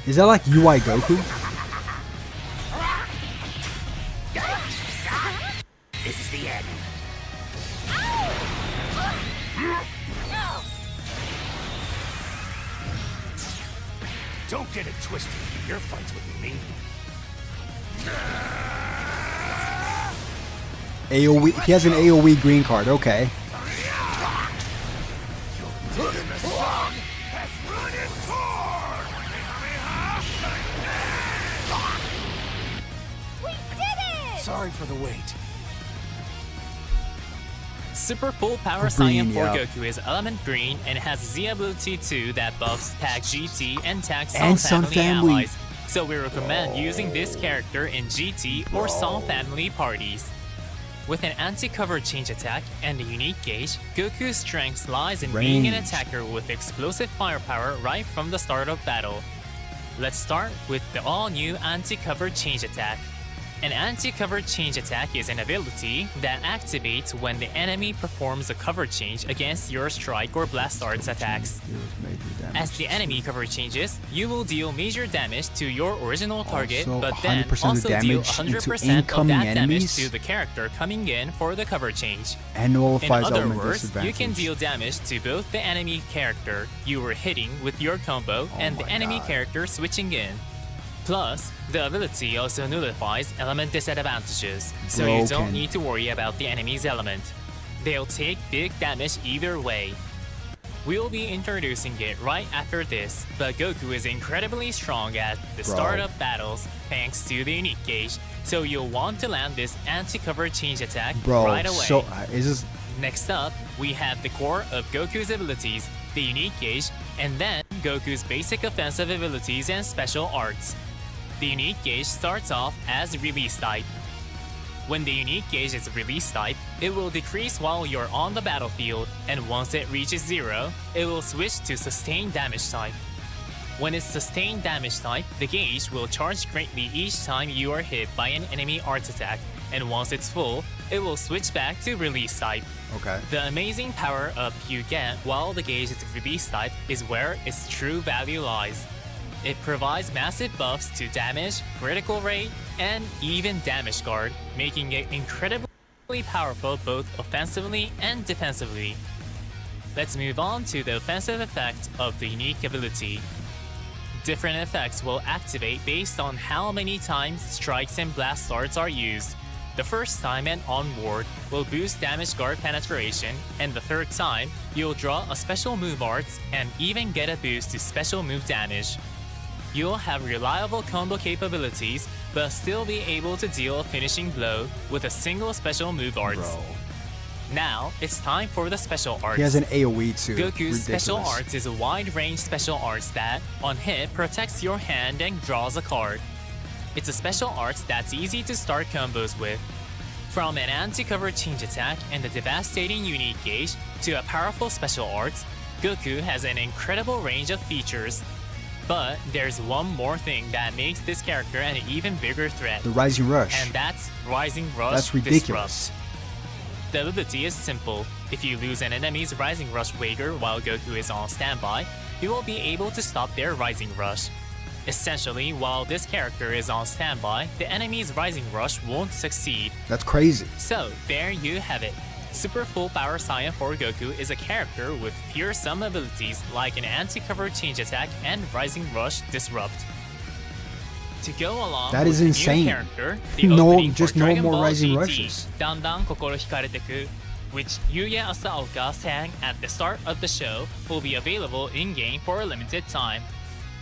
Is that like UI Goku? This is the end. Don't get it twisted. Your fight's with me. AoE. He has an AoE green card. Okay. The sun has run its course. We did it! Sorry for the wait. Super Full Power Green, Saiyan 4 yeah. Goku is Element Green and has Z ability 2 that buffs Tag GT and Tag And Sun Sun Family Family. allies. So we recommend using this character in GT or Sun Family parties. With an anti-cover change attack and a unique gauge, Goku's strength lies in being an Range. attacker with explosive firepower right from the start of battle. Let's start with the all-new anti-cover change attack. An anti-cover change attack is an ability that activates when the enemy performs a cover change against your strike or blast arts attacks. As the enemy cover changes, you will deal major damage to your original target, Also, but then 100% also deal damage into 100% of incoming that damage enemies? to the character coming in for the cover change. And In nullifies other element words, disadvantage. you can deal damage to both the enemy character you were hitting with your combo and the my enemy God. character switching in. Plus, the ability also nullifies element disadvantages, so you don't Broken. need to worry about the enemy's element. They'll take big damage either way. We'll be introducing it right after this, but Goku is incredibly strong at the start of battles thanks to the unique gauge, so you'll want to land this anti-cover change attack Bro, right away. so is this Next up, we have the core of Goku's abilities, the unique gauge, and then Goku's basic offensive abilities and special arts. The unique gauge starts off as release type. When the unique gauge is release type, it will decrease while you're on the battlefield, and once it reaches 0, it will switch to sustained damage type. When it's sustained damage type, the gauge will charge greatly each time you are hit by an enemy art attack, and once it's full, it will switch back to release type. okay? The amazing power up you get while the gauge is release type is where its true value lies. It provides massive buffs to damage, critical rate, and even damage guard, making it incredibly powerful both offensively and defensively. Let's move on to the offensive effect of the unique ability. Different effects will activate based on how many times strikes and blast arts are used. The first time and onward will boost damage guard penetration, and the third time, you'll draw a special move arts and even get a boost to special move damage. You'll have reliable combo capabilities, but still be able to deal a finishing blow with a single special move arts. Bro. Now, it's time for the special arts. He has an AoE too. Goku's special Ridiculous. arts is a wide-range special arts that, on hit, protects your hand and draws a card. It's a special arts that's easy to start combos with. From an anti-cover change attack and a devastating unique gauge to a powerful special arts, Goku has an incredible range of features. But there's one more thing that makes this character an even bigger threat, The Rising Rush. and that's Rising Rush That's ridiculous. Disrupt. The ability is simple. If you lose an enemy's Rising Rush Wager while Goku is on standby, you will be able to stop their Rising Rush. Essentially, while this character is on standby, the enemy's Rising Rush won't succeed. That's crazy. So, there you have it. Super Full Power Saiyan 4 Goku is a character with fearsome abilities like an anti-cover change attack and Rising Rush Disrupt. To go along That with is the insane. new character, the No, opening just for no Dragon more Ball Rising GT, Rushes. Dandan Kokoro Hikareteku, which Yuya Asaoka sang at the start of the show, will be available in-game for a limited time.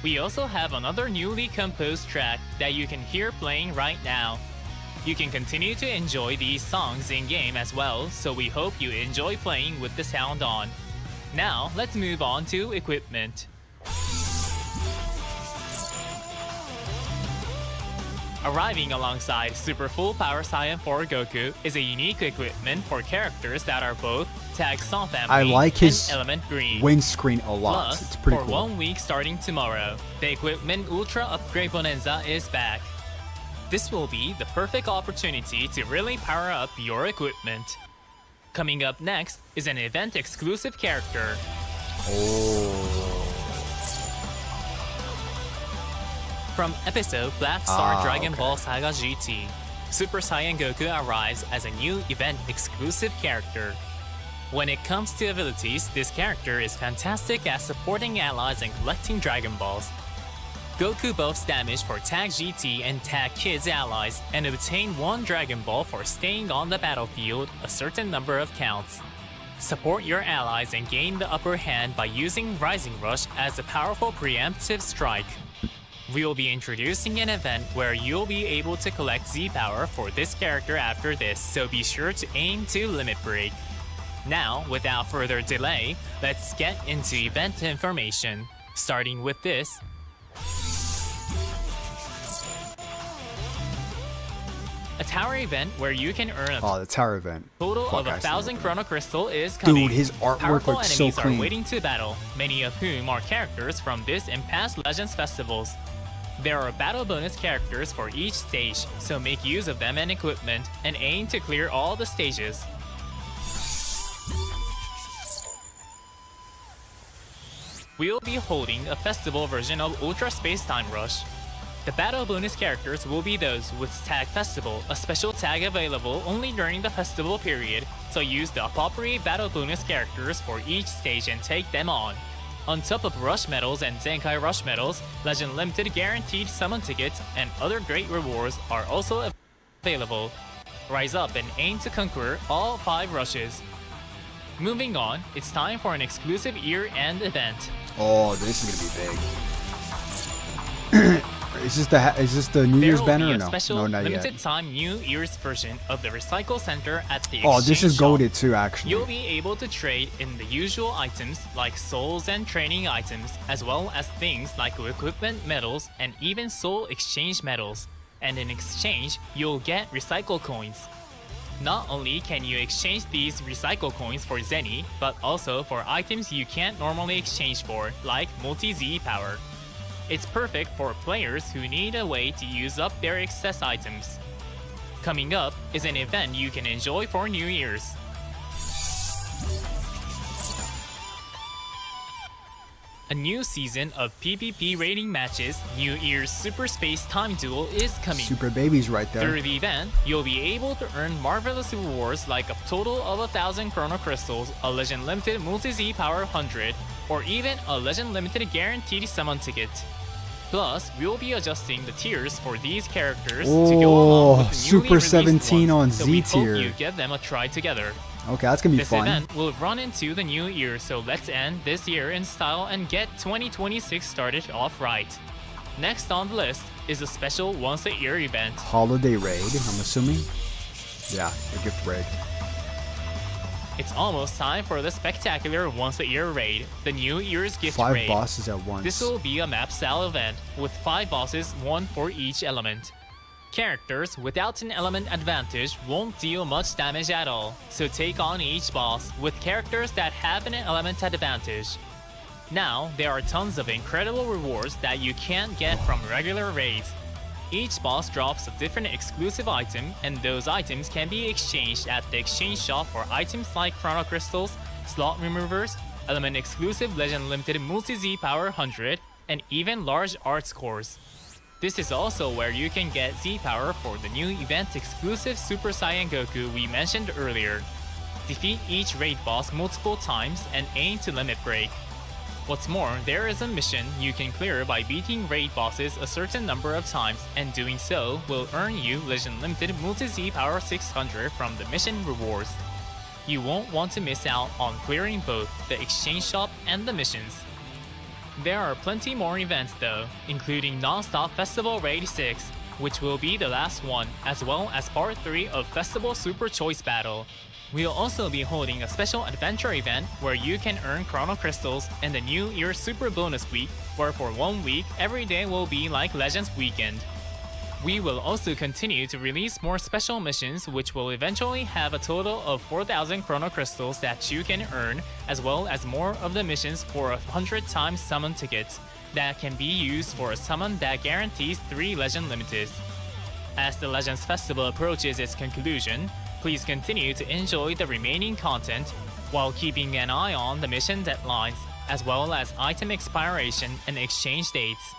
We also have another newly composed track that you can hear playing right now. You can continue to enjoy these songs in-game as well, so we hope you enjoy playing with the sound on. Now, let's move on to equipment. Arriving alongside Super Full Power Saiyan 4 Goku is a unique equipment for characters that are both Tag Song Family I like his and Element Green. windscreen a lot. Plus, It's pretty for cool. 1 week starting tomorrow, the Equipment Ultra Upgrade Bonanza is back. This will be the perfect opportunity to really power up your equipment. Coming up next is an event-exclusive character. From episode Black Star Dragon Ball Saga GT, Super Saiyan Goku arrives as a new event-exclusive character. When it comes to abilities, this character is fantastic at supporting allies and collecting Dragon Balls. Goku buffs damage for Tag GT and Tag Kids allies and obtain 1 Dragon Ball for staying on the battlefield a certain number of counts. Support your allies and gain the upper hand by using Rising Rush as a powerful preemptive strike. We will be introducing an event where you'll be able to collect Z-Power for this character after this, so be sure to aim to Limit Break. Now, without further delay, let's get into event information. Starting with this. A tower event where you can earn a Oh, the tower event. total Fuck, of I 1,000 see. Chrono Crystal is coming. Dude, his artwork Powerful looks so enemies clean. are waiting to battle, many of whom are characters from this and past Legends festivals. There are battle bonus characters for each stage, so make use of them and equipment, and aim to clear all the stages. We'll be holding a festival version of Ultra Space Time Rush. The battle bonus characters will be those with Tag Festival, a special tag available only during the festival period, so use the appropriate battle bonus characters for each stage and take them on. On top of Rush Medals and Zenkai Rush Medals, Legend Limited guaranteed summon tickets and other great rewards are also available. Rise up and aim to conquer all 5 rushes. Moving on, it's time for an exclusive year-end event. Oh, this is gonna be big. Is this the New There Year's will banner be or a no? special No, not limited yet. time New Year's version of the Recycle Center at the Oh, this is Exchange Shop. goated too, actually. You'll be able to trade in the usual items like souls and training items, as well as things like equipment medals and even soul exchange medals. And in exchange, you'll get recycle coins. Not only can you exchange these recycle coins for Zenny, but also for items you can't normally exchange for, like Multi-Z Power. It's perfect for players who need a way to use up their excess items. Coming up is an event you can enjoy for New Year's. A new season of PvP rating matches, New Year's Super Space Time Duel is coming. Super babies right there. Through the event, you'll be able to earn marvelous rewards like a total of 1,000 Chrono Crystals, a Legend Limited Multi-Z Power 100, or even a Legend Limited Guaranteed Summon Ticket. Plus, we'll be adjusting the tiers for these characters to go along with the newly Super released 17 ones, on so we Z hope tier. you give them a try together. Okay, that's gonna be This fun. event will run into the new year, so let's end this year in style and get 2026 started off right. Next on the list is a special once-a-year event. Holiday raid, I'm assuming. Yeah, the gift raid. It's almost time for the spectacular once-a-year raid, the New Year's Gift 5 Raid. bosses at once. This will be a map-style event with 5 bosses, 1 for each element. Characters without an element advantage won't deal much damage at all, so take on each boss with characters that have an element advantage. Now, there are tons of incredible rewards that you can't get from regular raids. Each boss drops a different exclusive item, and those items can be exchanged at the exchange shop for items like Chrono Crystals, Slot Removers, Element Exclusive Legend Limited Multi-Z Power 100, and even large art scores. This is also where you can get Z-Power for the new event-exclusive Super Saiyan Goku we mentioned earlier. Defeat each raid boss multiple times and aim to limit break. What's more, there is a mission you can clear by beating raid bosses a certain number of times, and doing so will earn you Legend Limited Multi-Z Power 600 from the mission rewards. You won't want to miss out on clearing both the exchange shop and the missions. There are plenty more events though, including Non-Stop Festival Raid 6, which will be the last one, as well as Part 3 of Festival Super Choice Battle. We'll also be holding a special adventure event where you can earn Chrono Crystals and the New Year Super Bonus Week, where for 1 week, every day will be like Legends Weekend. We will also continue to release more special missions which will eventually have a total of 4,000 Chrono Crystals that you can earn, as well as more of the missions for 100 times summon tickets that can be used for a summon that guarantees 3 Legend Limiteds. As the Legends Festival approaches its conclusion, please continue to enjoy the remaining content while keeping an eye on the mission deadlines, as well as item expiration and exchange dates.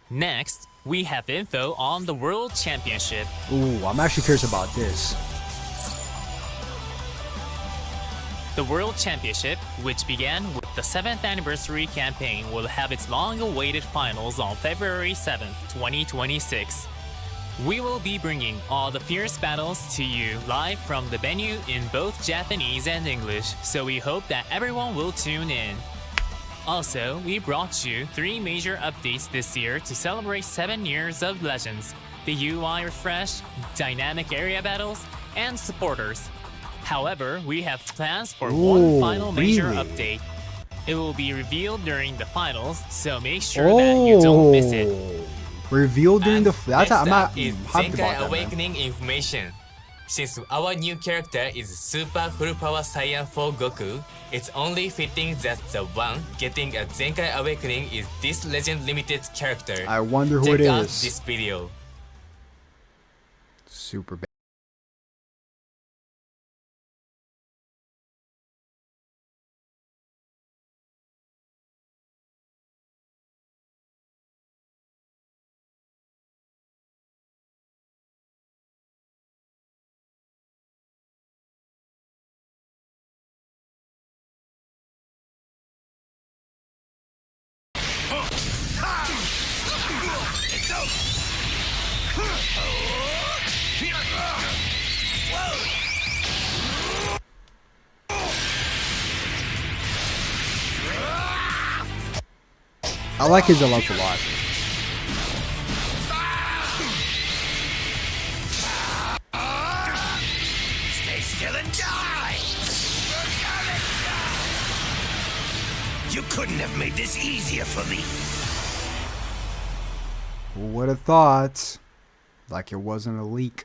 Next, we have info on the World Championship. Ooh, I'm actually curious about this. The World Championship, which began with the 7th anniversary campaign, will have its long-awaited finals on February 7th, 2026. We will be bringing all the fierce battles to you live from the venue in both Japanese and English, so we hope that everyone will tune in. Also, we brought you 3 major updates this year to celebrate 7 years of Legends: the UI refresh, dynamic area battles, and supporters. However, we have plans for one final major really? update. It will be revealed during the finals, so make sure that you don't miss it. Revealed during the. Next I'm not up is hyped Zenkai about that, man. Awakening information. Since our new character is Super Full Power Saiyan 4 Goku, it's only fitting that the one getting a Zenkai Awakening is this Legend Limited character. I wonder who Check it out is. this video. Super bad. I like his elements a lot. Stay still and die! You couldn't have made this easier for me. Who would have thought? Like it wasn't a leak.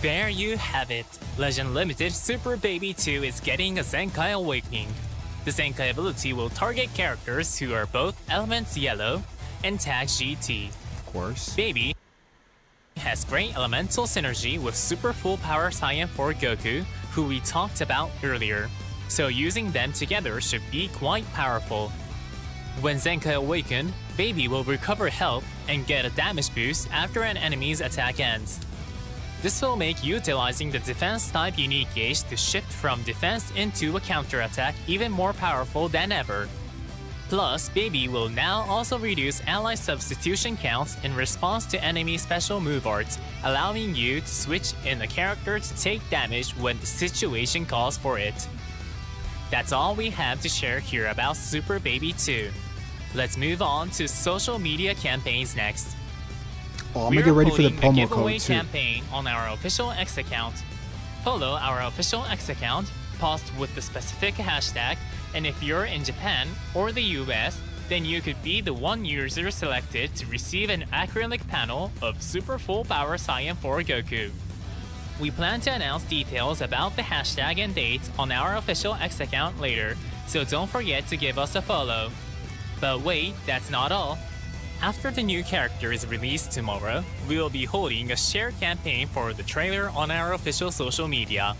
There you have it. Legend Limited Super Baby 2 is getting a Zenkai Awakening. The Zenkai ability will target characters who are both Elements Yellow and Tag GT. Of course. Baby has great elemental synergy with Super Full Power Saiyan 4 Goku, who we talked about earlier, so using them together should be quite powerful. When Zenkai awakened, Baby will recover health and get a damage boost after an enemy's attack ends. This will make utilizing the defense type unique gauge to shift from defense into a counter attack even more powerful than ever. Plus, Baby will now also reduce ally substitution counts in response to enemy special move arts, allowing you to switch in a character to take damage when the situation calls for it. That's all we have to share here about Super Baby 2. Let's move on to social media campaigns next. Oh, I'm gonna get ready for the We're holding a promo giveaway code too. campaign on our official X account. Follow our official X account, post with the specific hashtag, and if you're in Japan or the US, then you could be the one user selected to receive an acrylic panel of Super Full Power Saiyan 4 Goku. We plan to announce details about the hashtag and dates on our official X account later, so don't forget to give us a follow. But wait, that's not all. After the new character is released tomorrow, we will be holding a shared campaign for the trailer on our official social media.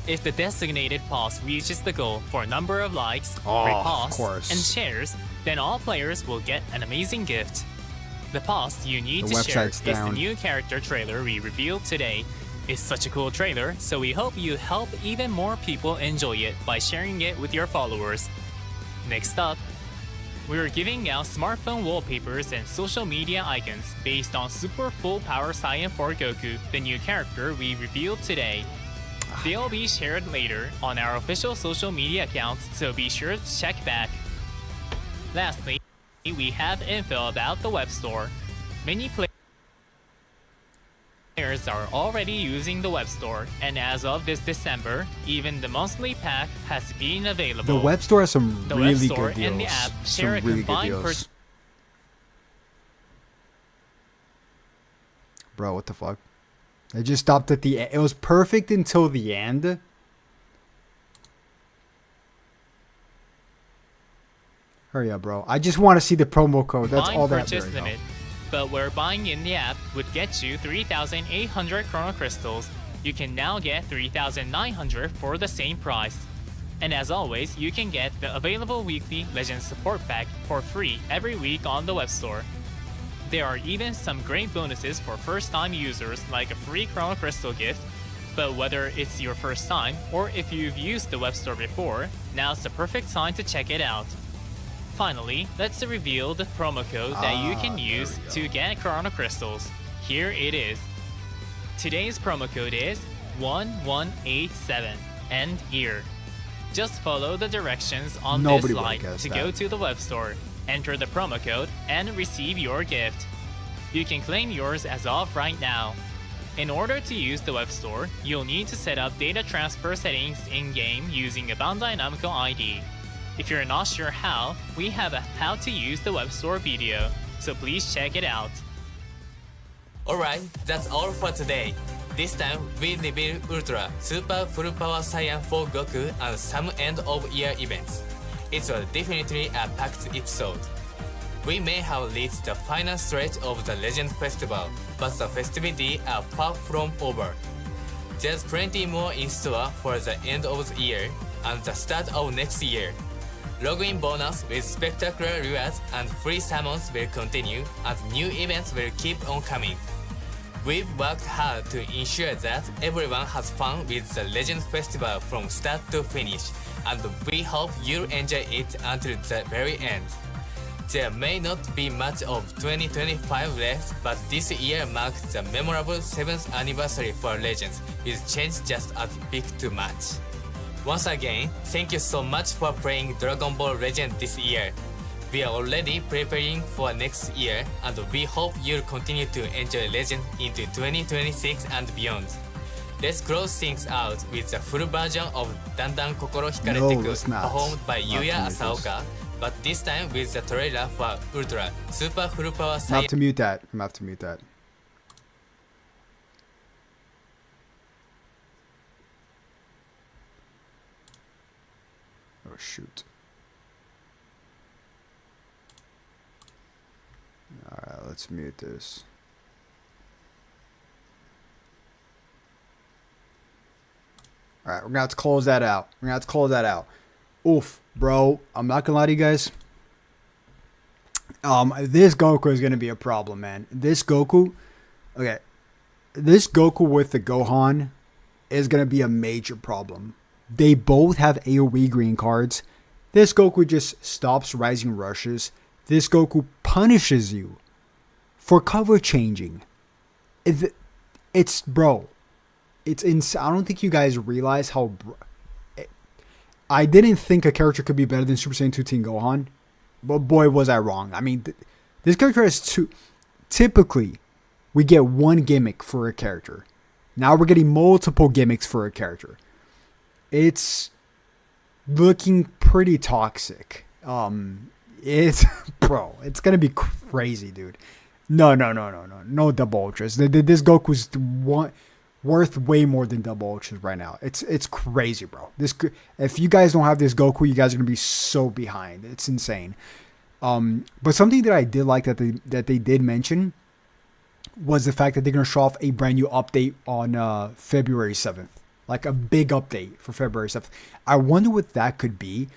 If the designated post reaches the goal for a number of likes, of reposts, course. and shares, then all players will get an amazing gift. The post you need The to share website's is the down. new character trailer we revealed today. It's such a cool trailer, so we hope you help even more people enjoy it by sharing it with your followers. Next up, we're giving out smartphone wallpapers and social media icons based on Super Full Power Saiyan 4 Goku, the new character we revealed today. They'll be shared later on our official social media accounts, so be sure to check back. Lastly, we have info about the web store. Many players are already using the web store, and as of this December, even the monthly pack has been available. The web store has some The web really store good deals. and the app share a Some really good combined deals. Bro, what the fuck? It just stopped at the end. It was perfect until the end. Hurry up, bro. I just want to see the promo code. That's all that purchase there limit, but where buying in the app would get you 3,800 Chrono Crystals, you can now get 3,900 for the same price. And as always, you can get the available weekly Legends support pack for free every week on the web store. There are even some great bonuses for first-time users like a free Chrono Crystal gift, but whether it's your first time or if you've used the web store before, now's the perfect time to check it out. Finally, let's reveal the promo code that you can use to get Chrono Crystals. Here it is. Today's promo code is 1187, end year. Just follow the directions on this slide to go to the web store, enter the promo code, and receive your gift. You can claim yours as of right now. In order to use the web store, you'll need to set up data transfer settings in-game using a Bandai Namco ID. If you're not sure how, we have a how to use the web store video, so please check it out. Alright, that's all for today. This time we reveal Ultra Super Full Power Saiyan for Goku and some end of year events. It was definitely a packed episode. We may have reached the final stretch of the Legend Festival, but the festivities are far from over. There's plenty more in store for the end of the year and the start of next year. Login bonus with spectacular rewards and free summons will continue as new events will keep on coming. We've worked hard to ensure that everyone has fun with the Legend Festival from start to finish, and we hope you'll enjoy it until the very end. There may not be much of 2025 left, but this year marks the memorable 7th anniversary for Legends, with change just a bit too much. Once again, thank you so much for playing Dragon Ball Legend this year. We are already preparing for next year, and we hope you'll continue to enjoy Legend into 2026 and beyond. Let's close things out with the full version of Dandan Kokoro Hikareteku performed by Yuya Asaoka, but this time with the trailer for Ultra Super Full Power Saiyan. I'm have to mute that. I'm have to mute that. Oh shoot. Alright, let's mute this. Alright, we're gonna have to close that out. Oof, bro. I'm not gonna lie to you guys. This Goku is gonna be a problem, man. This Goku with the Gohan is gonna be a major problem. They both have AoE green cards. This Goku just stops rising rushes. This Goku punishes you for cover changing. It's bro. It's insane. I don't think you guys realize how. I didn't think a character could be better than Super Saiyan 2 Teen Gohan, but boy was I wrong. I mean, this character has two. Typically, we get one gimmick for a character. Now we're getting multiple gimmicks for a character. It's looking pretty toxic. It's bro. It's gonna be crazy, dude. No double ultras. This Goku's worth way more than double ultras right now. It's crazy, bro. If you guys don't have this Goku, you guys are gonna be so behind. It's insane. But something that I did like that they did mention was the fact that they're gonna show off a brand new update on February 7th. Like a big update for February 7th. I wonder what that could be.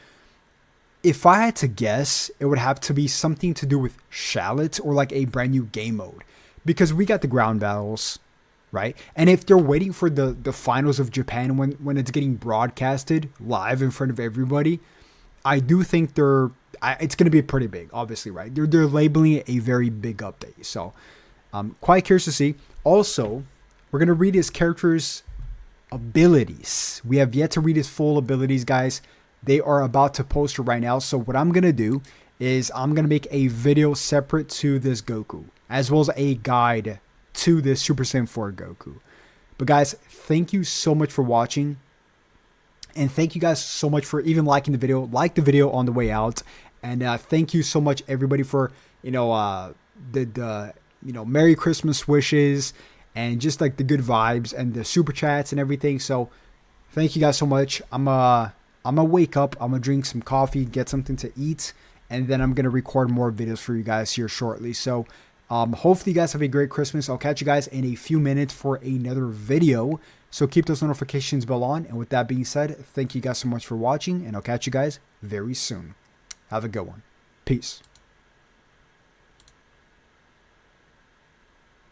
If I had to guess, it would have to be something to do with Shallot or like a brand new game mode. Because we got the ground battles, right? And if they're waiting for the finals of Japan when it's getting broadcasted live in front of everybody, I do think it's going to be pretty big, obviously, right? They're labeling it a very big update. So, quite curious to see. Also, we're going to read his character's abilities. We have yet to read his full abilities, guys. They are about to post it right now. So what I'm going to do is I'm going to make a video separate to this Goku, as well as a guide to this Super Saiyan 4 Goku. But guys, thank you so much for watching. And thank you guys so much for even liking the video. Like the video on the way out. And thank you so much, everybody, for, Merry Christmas wishes and just like the good vibes and the super chats and everything. So thank you guys so much. I'm gonna wake up, I'm gonna drink some coffee, get something to eat, and then I'm gonna record more videos for you guys here shortly. So hopefully you guys have a great Christmas. I'll catch you guys in a few minutes for another video. So keep those notifications bell on. And with that being said, thank you guys so much for watching, and I'll catch you guys very soon. Have a good one. Peace.